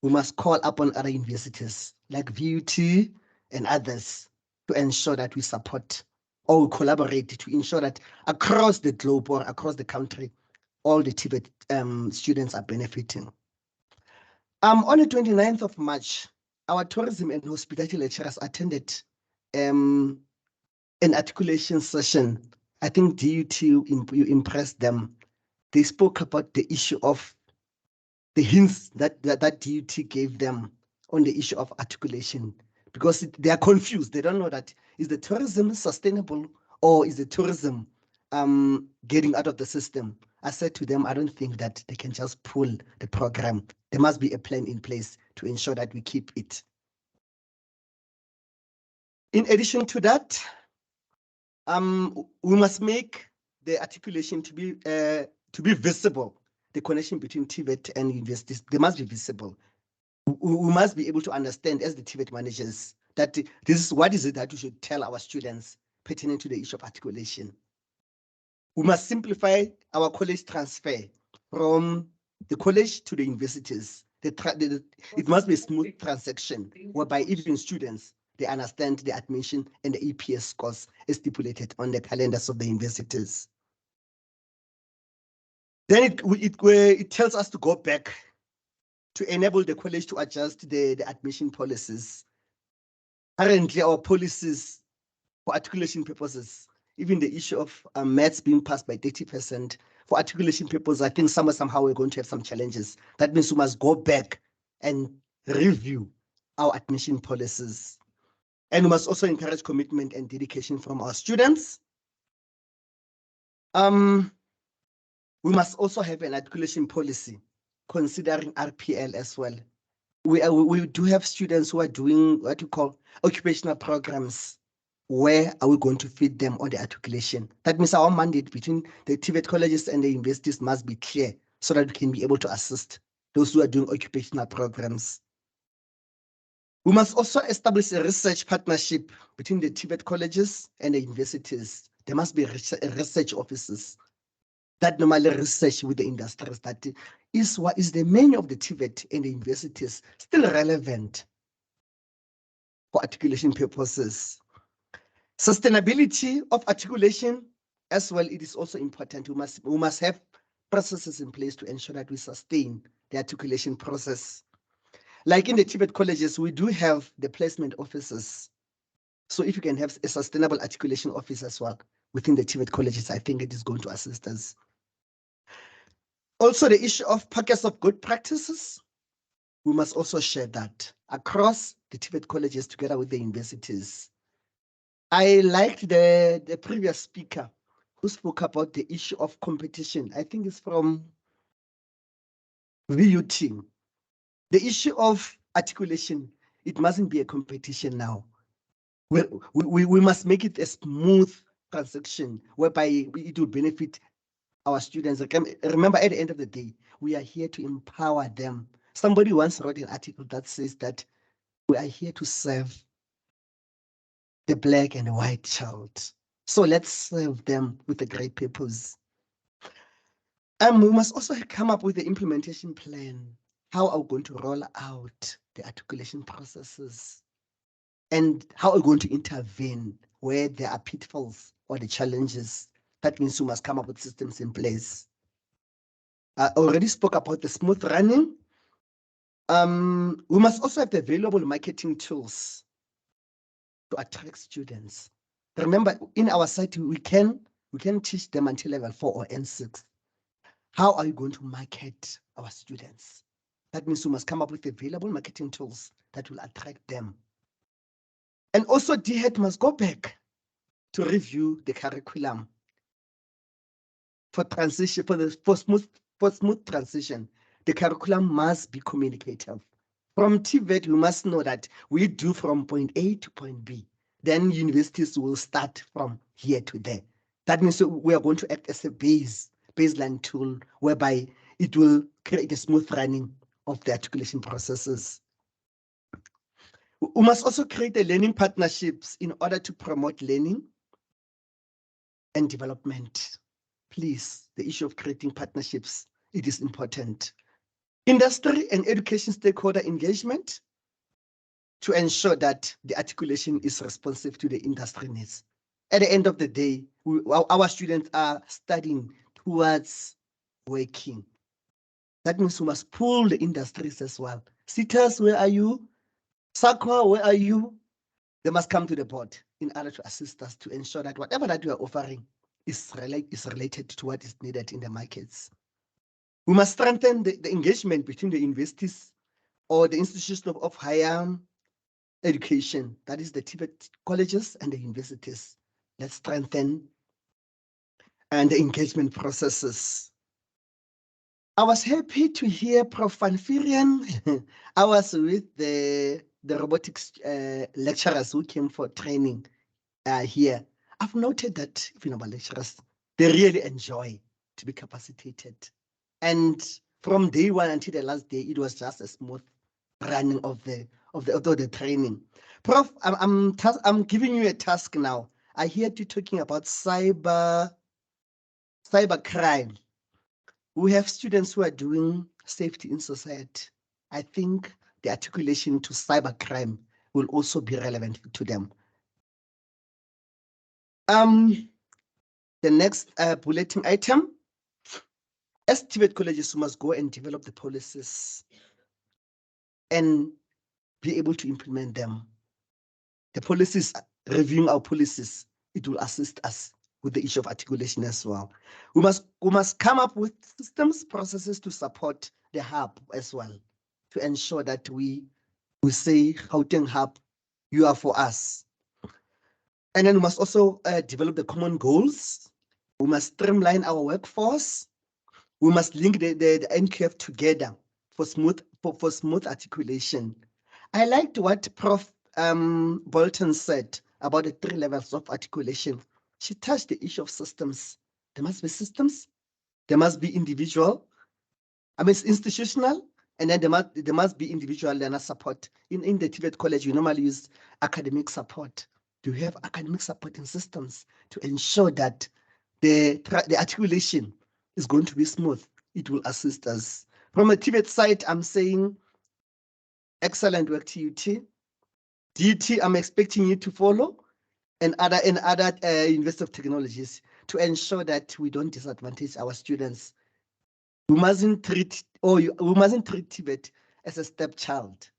We must call upon other universities like VUT and others to ensure that we support or we collaborate to ensure that across the globe or across the country, all the TVET students are benefiting. On the 29th of March, our tourism and hospitality lecturers attended an articulation session. I think DUT, you impressed them. They spoke about the issue of the hints that DUT gave them on the issue of articulation, because they are confused. They don't know that is the tourism sustainable or is the tourism getting out of the system. I said to them, I don't think that they can just pull the program. There must be a plan in place to ensure that we keep it. In addition to that, we must make the articulation to be visible. The connection between TVET and universities, they must be visible. We must be able to understand as the TVET managers that this is what is it that we should tell our students pertaining to the issue of articulation. We must simplify our college transfer from the college to the universities. It must be a smooth transaction whereby even students, they understand the admission and the EPS scores as stipulated on the calendars of the universities. Then it tells us to go back to enable the college to adjust the admission policies. Currently, our policies for articulation purposes, even the issue of maths being passed by 30%, for articulation purposes, I think somehow we're going to have some challenges. That means we must go back and review our admission policies. And we must also encourage commitment and dedication from our students. We must also have an articulation policy considering RPL as well. We do have students who are doing what you call occupational programs, where are we going to feed them on the articulation? That means our mandate between the TVET colleges and the universities must be clear so that we can be able to assist those who are doing occupational programs. We must also establish a research partnership between the TVET colleges and the universities. There must be research offices that normally research with the industries. That is what is the main of the TVET and the universities still relevant for articulation purposes. Sustainability of articulation as well, it is also important. We must have processes in place to ensure that we sustain the articulation process. Like in the TVET colleges, we do have the placement officers. So if you can have a sustainable articulation office as well within the TVET colleges, I think it is going to assist us. Also, the issue of packets of good practices, we must also share that across the TVET colleges together with the universities. I liked the previous speaker who spoke about the issue of competition. I think it's from VUT. The issue of articulation, it mustn't be a competition now. We must make it a smooth transaction whereby it will benefit our students. Remember, at the end of the day, we are here to empower them. Somebody once wrote an article that says that we are here to serve the black and the white child. So let's serve them with a great purpose. We must also come up with the implementation plan. How are we going to roll out the articulation processes? And how are we going to intervene where there are pitfalls or the challenges? That means we must come up with systems in place. I already spoke about the smooth running. We must also have the available marketing tools to attract students. Remember, in our site, we can teach them until level 4 or N6. How are you going to market our students? That means we must come up with available marketing tools that will attract them. And also DHET must go back to review the curriculum for transition, for smooth transition. The curriculum must be communicative. From TVET, we must know that we do from point A to point B. Then universities will start from here to there. That means we are going to act as a baseline tool whereby it will create a smooth running of the articulation processes. We must also create the learning partnerships in order to promote learning and development. Please, the issue of creating partnerships, it is important. Industry and education stakeholder engagement to ensure that the articulation is responsive to the industry needs. At the end of the day, our students are studying towards working. That means we must pull the industries as well. CITAS, where are you? SACWA, where are you? They must come to the board in order to assist us to ensure that whatever that we are offering is related to what is needed in the markets. We must strengthen the engagement between the universities or the institutions of higher education, that is the TVET colleges and the universities. Let's strengthen the engagement processes. I was happy to hear Prof. Van Vieren. I was with the robotics lecturers who came for training here. I've noted that even our lecturers, they really enjoy to be capacitated. And from day one until the last day, it was just a smooth running of the training. Prof, I'm giving you a task now. I hear you talking about cyber crime. We have students who are doing safety in society. I think the articulation to cyber crime will also be relevant to them. The next bulletin item, as TVET colleges must go and develop the policies and be able to implement them. The policies, reviewing our policies, it will assist us with the issue of articulation as well. We must come up with systems, processes to support the hub as well, to ensure that we say, Gauteng hub, you are for us. And then we must also develop the common goals. We must streamline our workforce. We must link the NQF together for smooth articulation. I liked what Prof. Bolton said about the 3 levels of articulation. She touched the issue of systems. There must be systems, there must be individual, it's institutional, and then there must be individual learner support. In the TVET college, we normally use academic support. Do you have academic supporting systems to ensure that the articulation is going to be smooth? It will assist us. From a TVET side, I'm saying excellent work, TUT. DT, I'm expecting you to follow, and other University of Technologies, to ensure that we don't disadvantage our students. We mustn't treat TVET as a stepchild.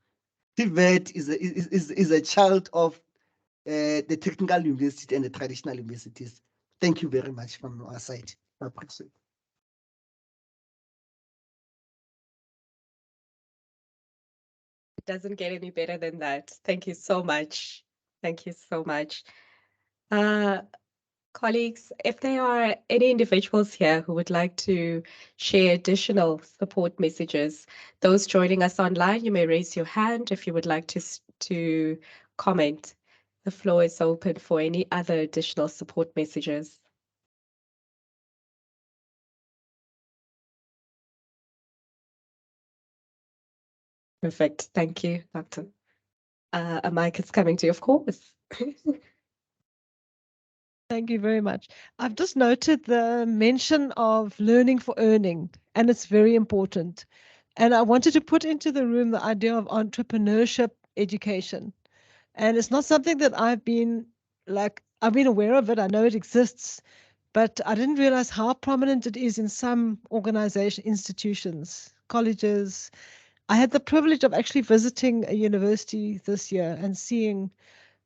TVET is a child of the technical university and the traditional universities. Thank you very much from our side. I appreciate it. It doesn't get any better than that. Thank you so much. Thank you so much. Colleagues, if there are any individuals here who would like to share additional support messages, those joining us online, you may raise your hand if you would like to comment. The floor is open for any other additional support messages. Perfect. Thank you, Doctor. A mic is coming to you, of course. Thank you very much. I've just noted the mention of learning for earning, and it's very important. And I wanted to put into the room the idea of entrepreneurship education. And it's not something that I've been aware of it. I know it exists, but I didn't realize how prominent it is in some organization, institutions, colleges. I had the privilege of actually visiting a university this year and seeing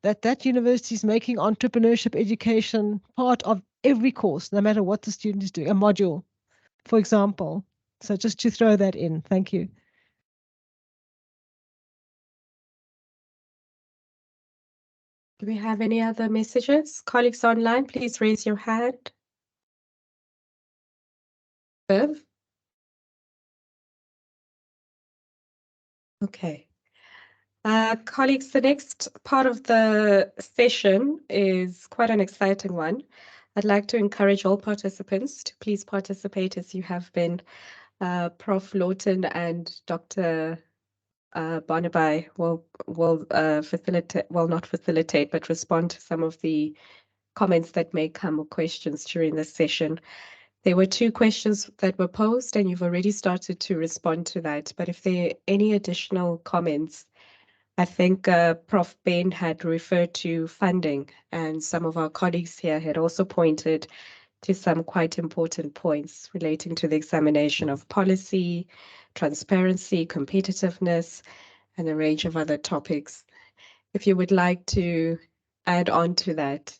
that university is making entrepreneurship education part of every course, no matter what the student is doing, a module, for example. So just to throw that in, thank you. Do we have any other messages? Colleagues online, please raise your hand. Viv? Okay. Colleagues, the next part of the session is quite an exciting one. I'd like to encourage all participants to please participate as you have been. Prof. Lawton and Dr. Barnaby will facilitate, well, not facilitate, but respond to some of the comments that may come or questions during this session. There were 2 questions that were posed, and you've already started to respond to that. But if there are any additional comments, I think Prof. Ben had referred to funding, and some of our colleagues here had also pointed to some quite important points relating to the examination of policy, transparency, competitiveness, and a range of other topics. If you would like to add on to that.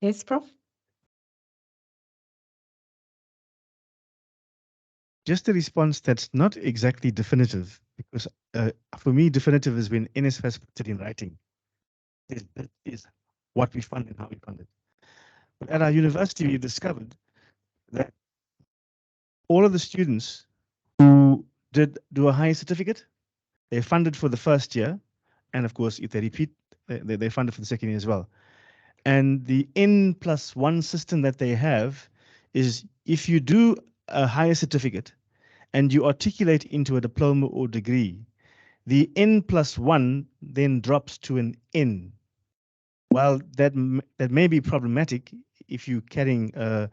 Yes, Prof. Just a response that's not exactly definitive, because for me, definitive is when NSFAS puts it in writing. That is what we fund and how we fund it. But at our university, we discovered that all of the students who did do a higher certificate, they're funded for the first year. And of course, if they repeat, they're funded for the second year as well. And the N+1 system that they have is if you do a higher certificate and you articulate into a diploma or degree, the N+1 then drops to an N. While that may be problematic if you're carrying a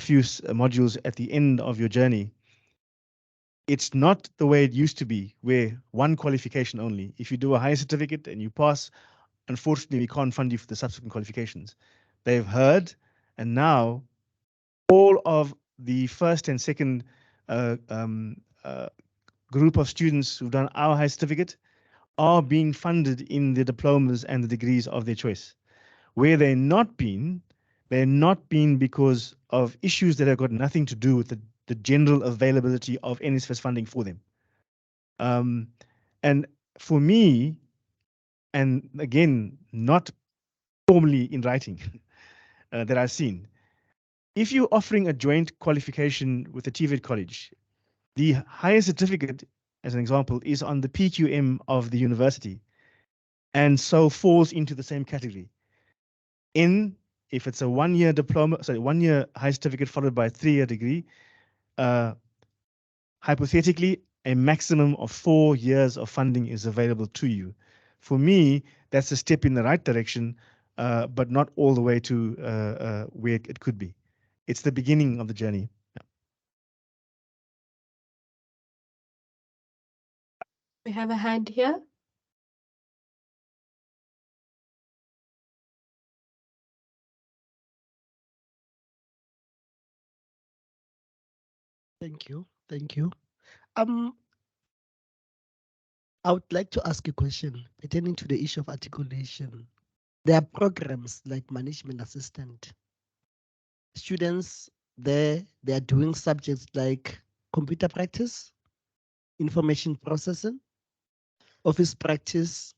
few modules at the end of your journey, it's not the way it used to be, where one qualification only. If you do a higher certificate and you pass, unfortunately, we can't fund you for the subsequent qualifications. They've heard, and now all of the first and second group of students who've done our high certificate are being funded in the diplomas and the degrees of their choice. Where they're not being because of issues that have got nothing to do with the general availability of NSFAS funding for them. And for me, and again, not formally in writing that I've seen, if you're offering a joint qualification with a TVET college, the higher certificate as an example, is on the PQM of the university, and so falls into the same category. If it's a 1-year diploma, sorry, 1-year high certificate followed by a 3-year degree, hypothetically, a maximum of 4 years of funding is available to you. For me, that's a step in the right direction, but not all the way to where it could be. It's the beginning of the journey. We have a hand here. Thank you. Thank you. I would like to ask a question pertaining to the issue of articulation. There are programs like management assistant. Students there, they are doing subjects like computer practice, information processing, office practice,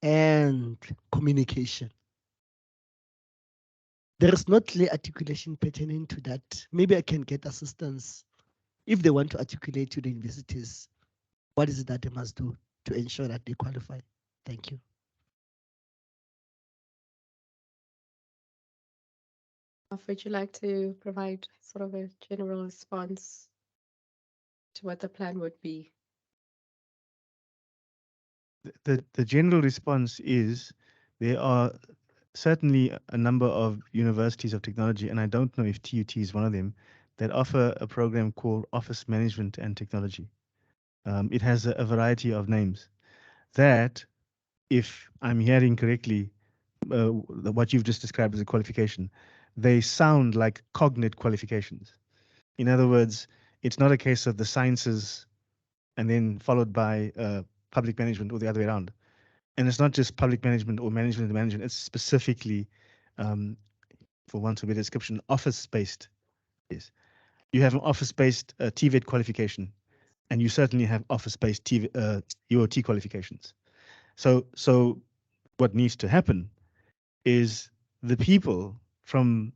and communication. There is not clear articulation pertaining to that. Maybe I can get assistance if they want to articulate to the universities. What is it that they must do to ensure that they qualify? Thank you. Would you like to provide sort of a general response to what the plan would be? The general response is there are certainly a number of universities of technology, and I don't know if TUT is one of them, that offer a program called Office Management and Technology. It has a variety of names. That, if I'm hearing correctly, what you've just described as a qualification, they sound like cognate qualifications. In other words, it's not a case of the sciences and then followed by public management or the other way around. And it's not just public management or management and management, it's specifically, for want of a better description, office-based. Yes. You have an office-based TVET qualification, and you certainly have office-based UOT qualifications. So what needs to happen is the people from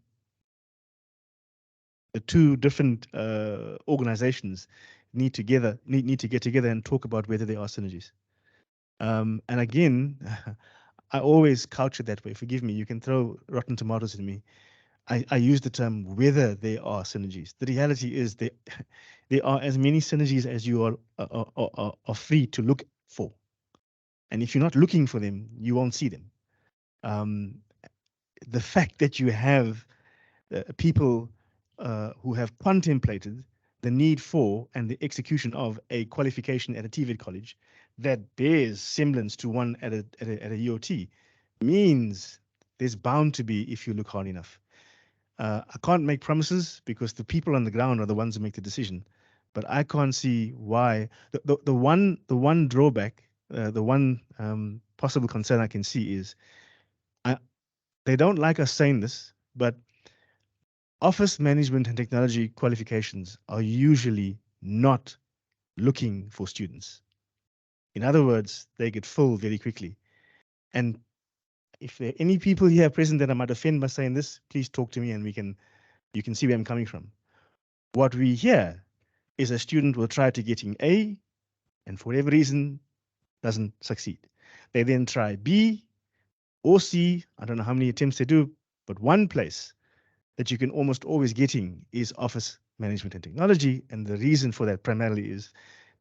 the two different organizations need to get together and talk about whether there are synergies. And again, I always couch it that way. Forgive me, you can throw rotten tomatoes at me. I use the term whether there are synergies. The reality is there are as many synergies as you are free to look for. And if you're not looking for them, you won't see them. The fact that you have people who have contemplated the need for and the execution of a qualification at a TVET college that bears semblance to one at a UOT means there's bound to be if you look hard enough. I can't make promises because the people on the ground are the ones who make the decision, but I can't see why. The one drawback, the one possible concern I can see is they don't like us saying this, but office management and technology qualifications are usually not looking for students. In other words, they get full very quickly. And if there are any people here present that I might offend by saying this, please talk to me and you can see where I'm coming from. What we hear is a student will try to get in A and for whatever reason doesn't succeed. They then try B or C, I don't know how many attempts they do, but one place that you can almost always get in is office management and technology. And the reason for that primarily is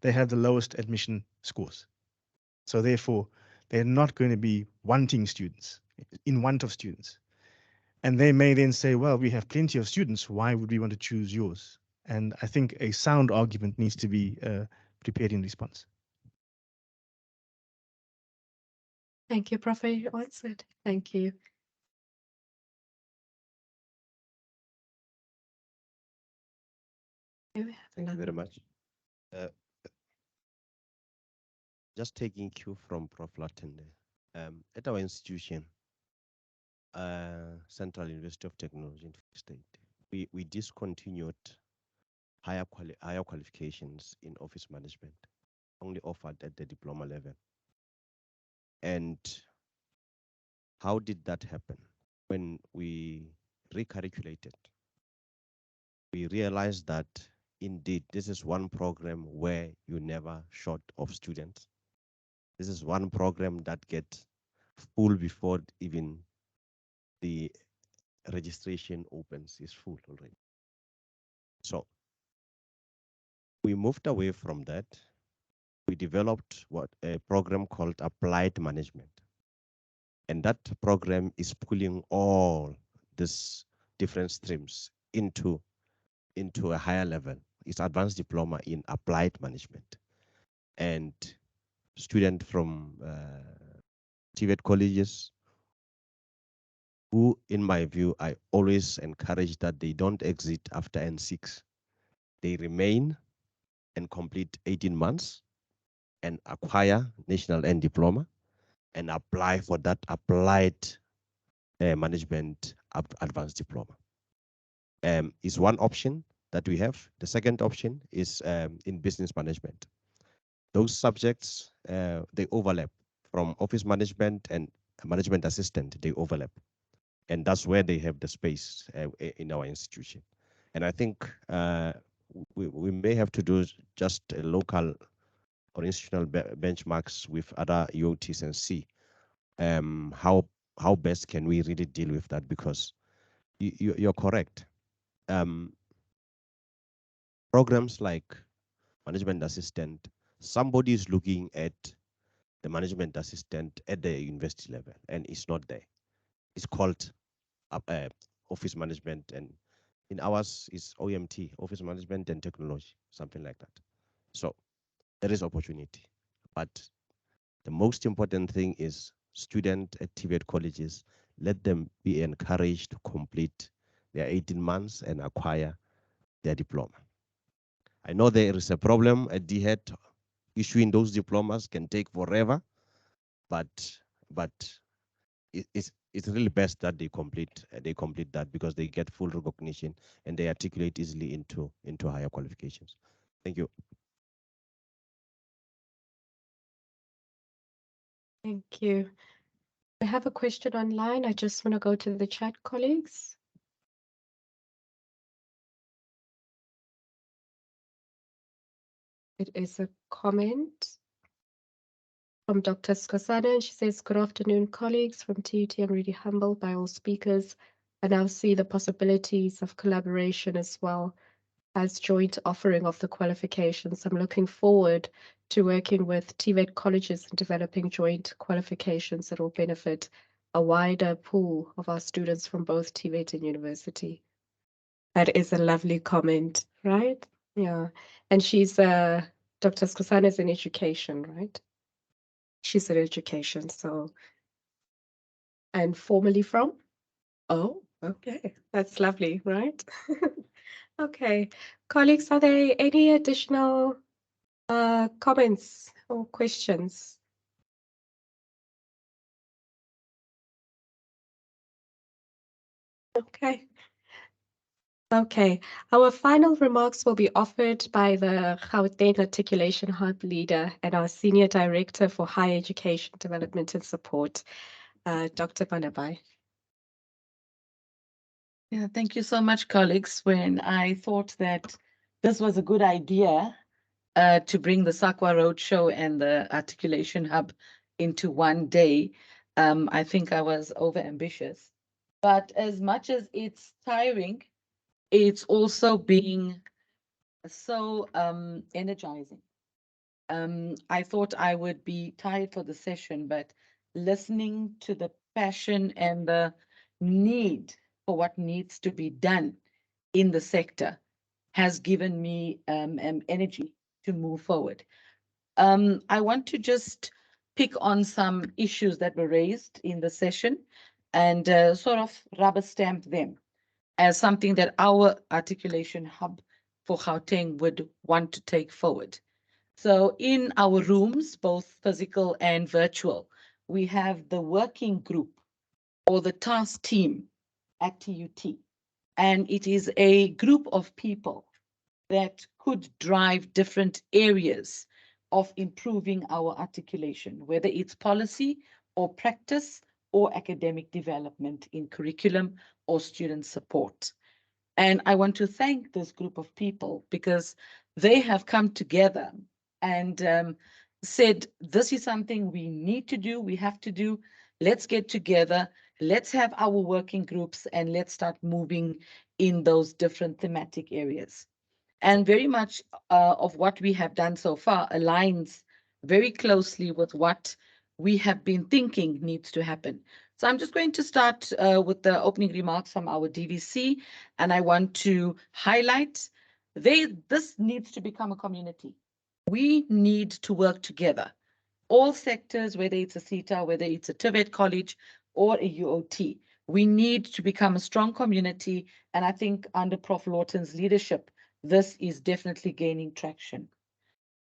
they have the lowest admission scores. So therefore, they're not going to be wanting students, in want of students. And they may then say, well, we have plenty of students. Why would we want to choose yours? And I think a sound argument needs to be prepared in response. Thank you, Prof. You answered. Thank you. Thank you very much. Just taking cue from Prof. Latende, at our institution, Central University of Technology in Free State, we discontinued higher qualifications in office management, only offered at the diploma level. And how did that happen? When we recalculated, we realized that indeed, this is one program where you never short of students. This is one program that gets full before even the registration opens, is full already. So we moved away from that. We developed what a program called applied management. And that program is pulling all these different streams into a higher level. It's advanced diploma in applied management. And students from TVET colleges, who, in my view, I always encourage that they don't exit after N6. They remain and complete 18 months and acquire national end diploma and apply for that applied management advanced diploma. Is one option that we have. The second option is in business management. Those subjects, they overlap from office management and management assistant, they overlap. And that's where they have the space in our institution. And I think we may have to do just a local or institutional benchmarks with other UOTs and see how best can we really deal with that, because you're correct. Programs like management assistant, somebody is looking at the management assistant at the university level, and it's not there. It's called office management, and in ours is OMT, office management and technology, something like that. So there is opportunity, but the most important thing is student at TVET colleges, let them be encouraged to complete their 18 months and acquire their diploma. I know there is a problem at DHET. Issuing those diplomas can take forever, but it's really best that they complete that, because they get full recognition and they articulate easily into higher qualifications. Thank you. Thank you. We have a question online. I just want to go to the chat, colleagues. It is a comment from Dr. Skosana, and she says, "Good afternoon, colleagues from TUT. I'm really humbled by all speakers. I now see the possibilities of collaboration as well as joint offering of the qualifications. I'm looking forward to working with TVET colleges and developing joint qualifications that will benefit a wider pool of our students from both TVET and university." That is a lovely comment, right? Yeah. And she's Dr. Skosana is in education, right? She's in education, so, and formerly from? Oh, okay. That's lovely, right? Okay. Colleagues, are there any additional comments or questions? Okay. Okay, our final remarks will be offered by the Gauteng Articulation Hub leader and our Senior Director for Higher Education Development and Support, Dr. Banabai. Yeah, thank you so much, colleagues. When I thought that this was a good idea to bring the Sakwa Roadshow and the Articulation Hub into one day, I think I was overambitious. But as much as it's tiring, it's also being so energizing. I thought I would be tired for the session, but listening to the passion and the need for what needs to be done in the sector has given me energy to move forward. I want to just pick on some issues that were raised in the session and sort of rubber stamp them as something that our articulation hub for Gauteng would want to take forward. So in our rooms, both physical and virtual, we have the working group or the task team at TUT. And it is a group of people that could drive different areas of improving our articulation, whether it's policy or practice or academic development in curriculum or student support. And I want to thank this group of people because they have come together and said, this is something we need to do, we have to do. Let's get together, let's have our working groups, and let's start moving in those different thematic areas. And very much of what we have done so far aligns very closely with what we have been thinking needs to happen. So I'm just going to start with the opening remarks from our DVC, and I want to highlight this needs to become a community. We need to work together. All sectors, whether it's a CETA, whether it's a TVET college or a UOT, we need to become a strong community. And I think under Prof. Lawton's leadership, this is definitely gaining traction.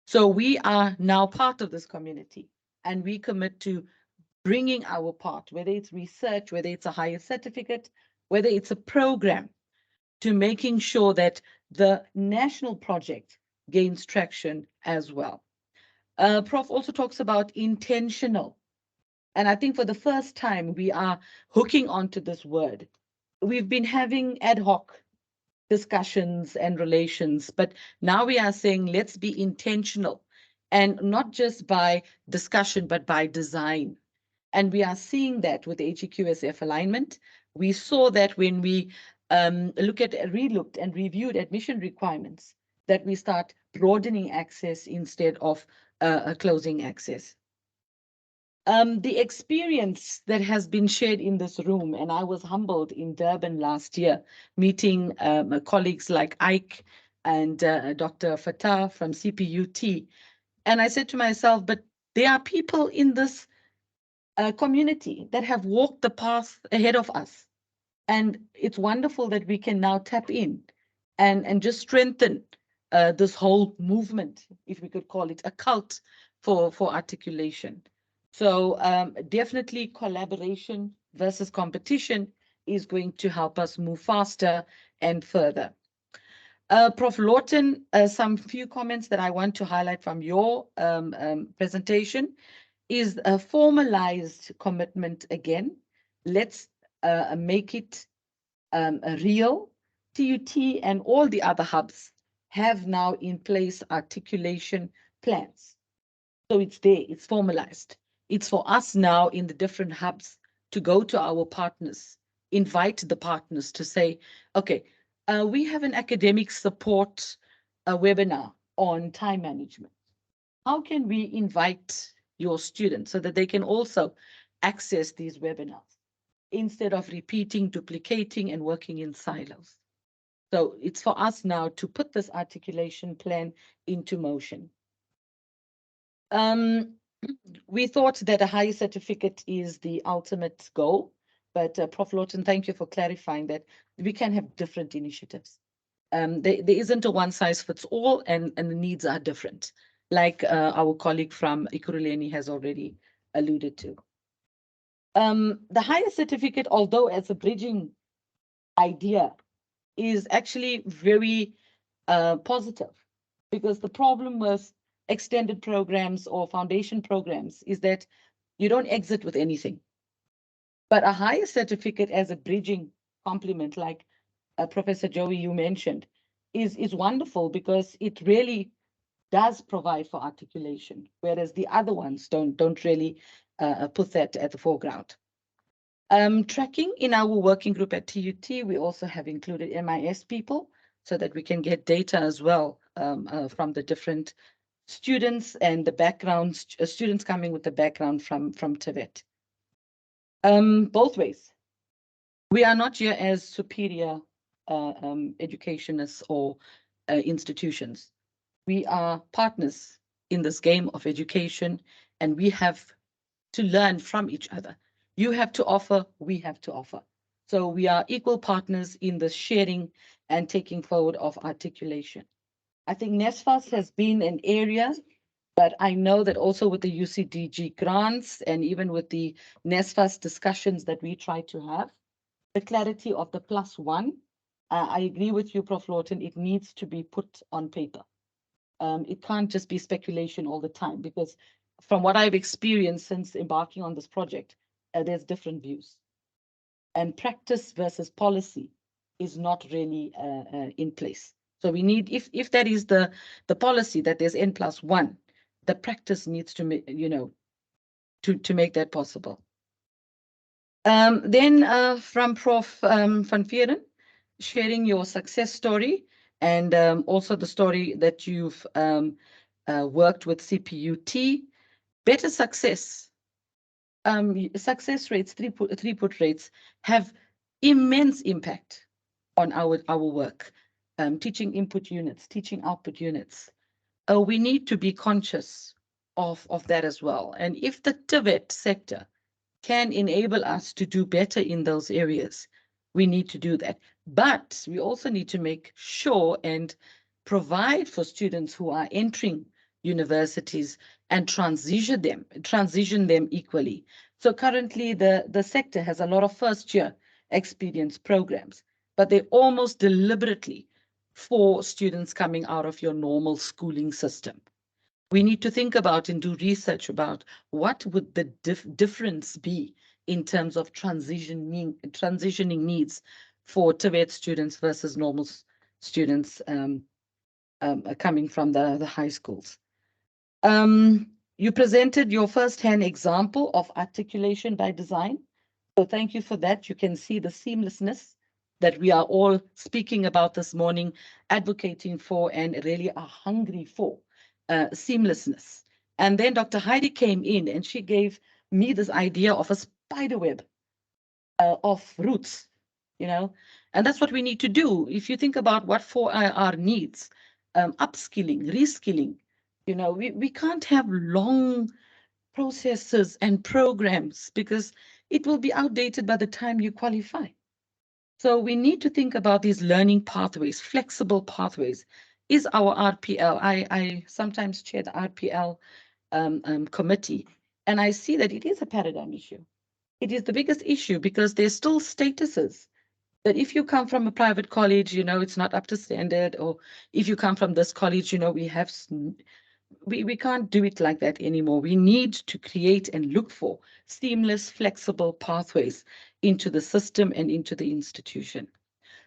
So we are now part of this community, and we commit to bringing our part, whether it's research, whether it's a higher certificate, whether it's a program, to making sure that the national project gains traction as well. Prof also talks about intentional. And I think for the first time, we are hooking onto this word. We've been having ad hoc discussions and relations, but now we are saying let's be intentional, and not just by discussion, but by design. And we are seeing that with the HEQSF alignment. We saw that when we relooked and reviewed admission requirements, that we start broadening access instead of closing access. The experience that has been shared in this room, and I was humbled in Durban last year, meeting colleagues like Ike and Dr. Fatah from CPUT. And I said to myself, but there are people in this community that have walked the path ahead of us. And it's wonderful that we can now tap in and just strengthen this whole movement, if we could call it a cult for articulation. So definitely collaboration versus competition is going to help us move faster and further. Prof. Lawton, some few comments that I want to highlight from your presentation is a formalized commitment again. Let's make it real. TUT and all the other hubs have now in place articulation plans. So it's there, it's formalized. It's for us now in the different hubs to go to our partners, invite the partners to say, okay, we have an academic support webinar on time management. How can we invite your students so that they can also access these webinars instead of repeating, duplicating, and working in silos? So it's for us now to put this articulation plan into motion. We thought that a higher certificate is the ultimate goal, but Prof. Lawton, thank you for clarifying that we can have different initiatives. There isn't a one size fits all, and the needs are different, like our colleague from Ekurhuleni has already alluded to. The higher certificate, although as a bridging idea, is actually very positive, because the problem with extended programs or foundation programs is that you don't exit with anything. But a higher certificate as a bridging complement, like Professor Joey, you mentioned, is wonderful because it really does provide for articulation, whereas the other ones don't really put that at the foreground. Tracking in our working group at TUT, we also have included MIS people so that we can get data as well from the different students and the backgrounds, students coming with the background from TVET. Both ways. We are not here as superior educationists or institutions. We are partners in this game of education, and we have to learn from each other. You have to offer, we have to offer. So we are equal partners in the sharing and taking forward of articulation. I think NSFAS has been an area, but I know that also with the UCDG grants and even with the NSFAS discussions that we try to have, the clarity of the +1, I agree with you, Prof. Lawton, it needs to be put on paper. It can't just be speculation all the time, because from what I've experienced since embarking on this project, there's different views. And practice versus policy is not really in place. So we need, if that is the policy that there's N+1, the practice needs to, you know, to make that possible. Then from Prof. Van Vieren, sharing your success story and also the story that you've worked with CPUT, better success. Success rates, throughput rates have immense impact on our work. Teaching input units, teaching output units. We need to be conscious of that as well. And if the TVET sector can enable us to do better in those areas, we need to do that. But we also need to make sure and provide for students who are entering universities and transition them equally. So currently the sector has a lot of first year experience programs, but they almost deliberately for students coming out of your normal schooling system. We need to think about and do research about what would the difference be in terms of transitioning needs for TVET students versus normal students coming from the high schools. You presented your first-hand example of articulation by design. So thank you for that. You can see the seamlessness that we are all speaking about this morning, advocating for, and really are hungry for seamlessness. And then Dr. Heidi came in and she gave me this idea of a spider web of roots, you know, and that's what we need to do. If you think about what 4IR needs, upskilling, reskilling, you know, we can't have long processes and programs because it will be outdated by the time you qualify. So we need to think about these learning pathways, flexible pathways. Is our RPL, I sometimes chair the RPL committee, and I see that it is a paradigm issue. It is the biggest issue because there's still statuses that if you come from a private college, you know, it's not up to standard, or if you come from this college, you know, we can't do it like that anymore. We need to create and look for seamless, flexible pathways into the system and into the institution.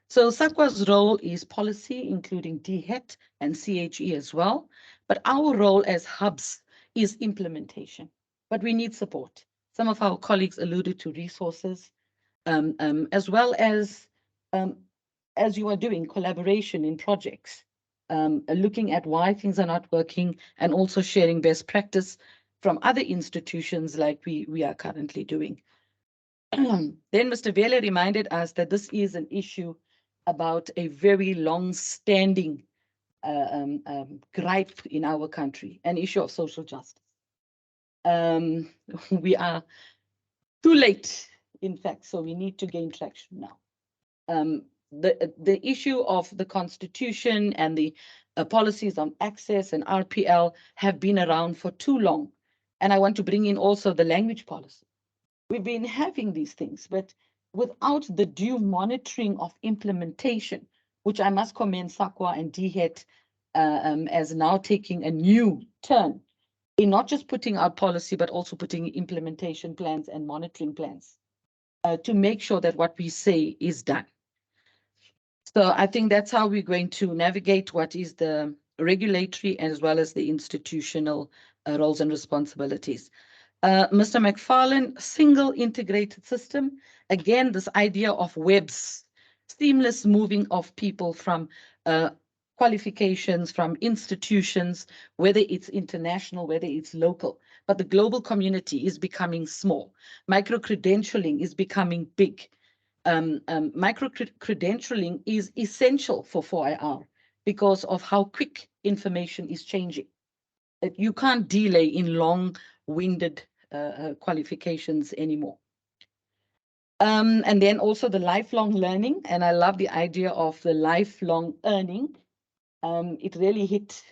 So SAQA's role is policy, including DHET and CHE as well. But our role as hubs is implementation. But we need support. Some of our colleagues alluded to resources, as well as you are doing collaboration in projects. Looking at why things are not working and also sharing best practice from other institutions like we are currently doing. Then Mr. Vele reminded us that this is an issue about a very long-standing gripe in our country, an issue of social justice. We are too late, in fact, so we need to gain traction now. The issue of the Constitution and the policies on access and RPL have been around for too long. And I want to bring in also the language policy. We've been having these things, but without the due monitoring of implementation, which I must commend SAQA and DHET as now taking a new turn in not just putting out policy, but also putting implementation plans and monitoring plans to make sure that what we say is done. So I think that's how we're going to navigate what is the regulatory as well as the institutional roles and responsibilities. Mr. McFarlane, single integrated system. Again, this idea of webs, seamless moving of people from qualifications, from institutions, whether it's international, whether it's local. But the global community is becoming small. Micro-credentialing is becoming big. Micro-credentialing is essential for 4IR because of how quick information is changing. That you can't delay in long-winded qualifications anymore. And then also the lifelong learning, and I love the idea of the lifelong earning. It really hit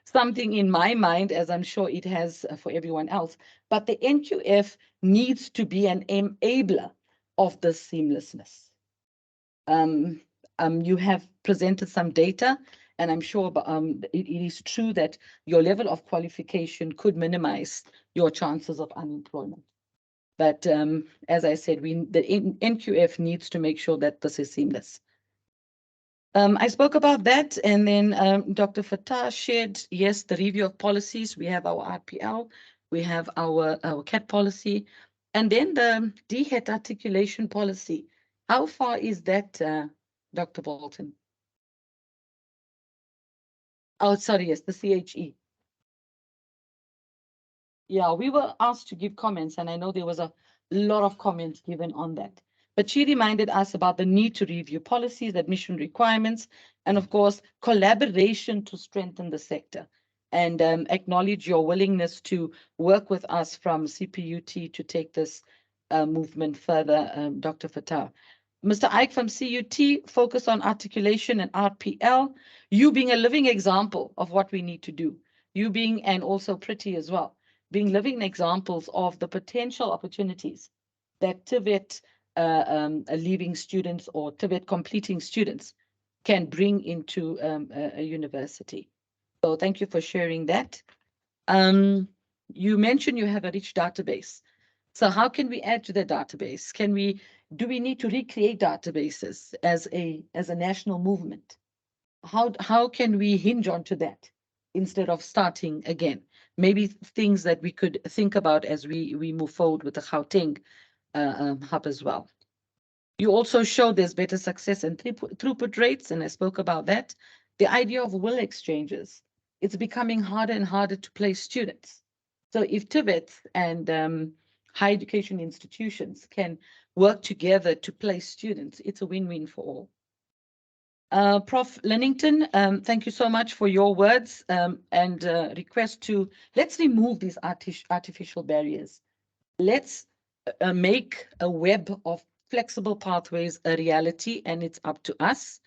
something in my mind, as I'm sure it has for everyone else. But the NQF needs to be an enabler of this seamlessness. You have presented some data, and I'm sure it is true that your level of qualification could minimize your chances of unemployment. But as I said, the NQF needs to make sure that this is seamless I spoke about that, and then Dr. Fattah shared, yes, the review of policies. We have our RPL, we have our CAT policy, and then the DHET articulation policy. How far is that, Dr. Bolton? Oh, sorry, yes, the CHE. Yeah, we were asked to give comments, and I know there was a lot of comments given on that. But she reminded us about the need to review policies, admission requirements, and of course, collaboration to strengthen the sector. And acknowledge your willingness to work with us from CPUT to take this movement further, Dr. Fattah. Mr. Ike from CUT, focus on articulation and RPL. You being a living example of what we need to do. You being, and also Pretty as well, being living examples of the potential opportunities that TVET leaving students or TVET completing students can bring into a university. So thank you for sharing that. You mentioned you have a rich database. So how can we add to the database? Do we need to recreate databases as a national movement? How can we hinge onto that instead of starting again? Maybe things that we could think about as we move forward with the Gauteng hub as well. You also showed there's better success and throughput rates, and I spoke about that. The idea of will exchanges, it's becoming harder and harder to place students. So if TVET and higher education institutions can work together to place students, it's a win-win for all. Prof. Lennington, thank you so much for your words and request to, let's remove these artificial barriers. Let's make a web of flexible pathways a reality, and it's up to us.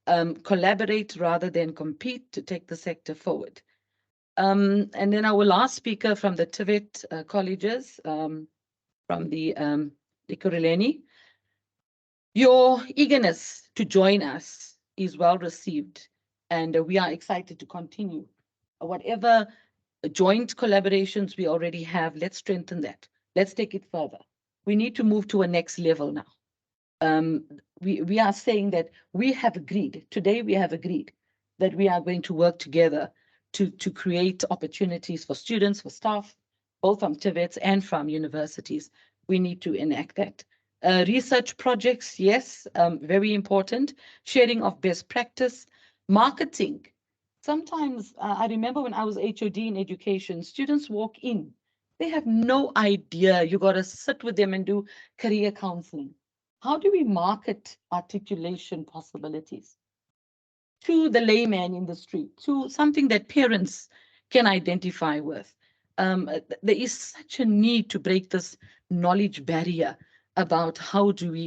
Collaborate rather than compete to take the sector forward. And then our last speaker from the TVET colleges, from the Ekurhuleni. Your eagerness to join us is well received, and we are excited to continue. Whatever joint collaborations we already have, let's strengthen that. Let's take it further. We need to move to a next level now. We are saying that we have agreed, today we have agreed that we are going to work together to create opportunities for students, for staff, both from TVETs and from universities. We need to enact that. Research projects, yes, very important. Sharing of best practice, marketing. Sometimes I remember when I was HOD in education, students walk in, they have no idea. You got to sit with them and do career counseling. How do we market articulation possibilities to the layman in the street, to something that parents can identify with? There is such a need to break this knowledge barrier about how do we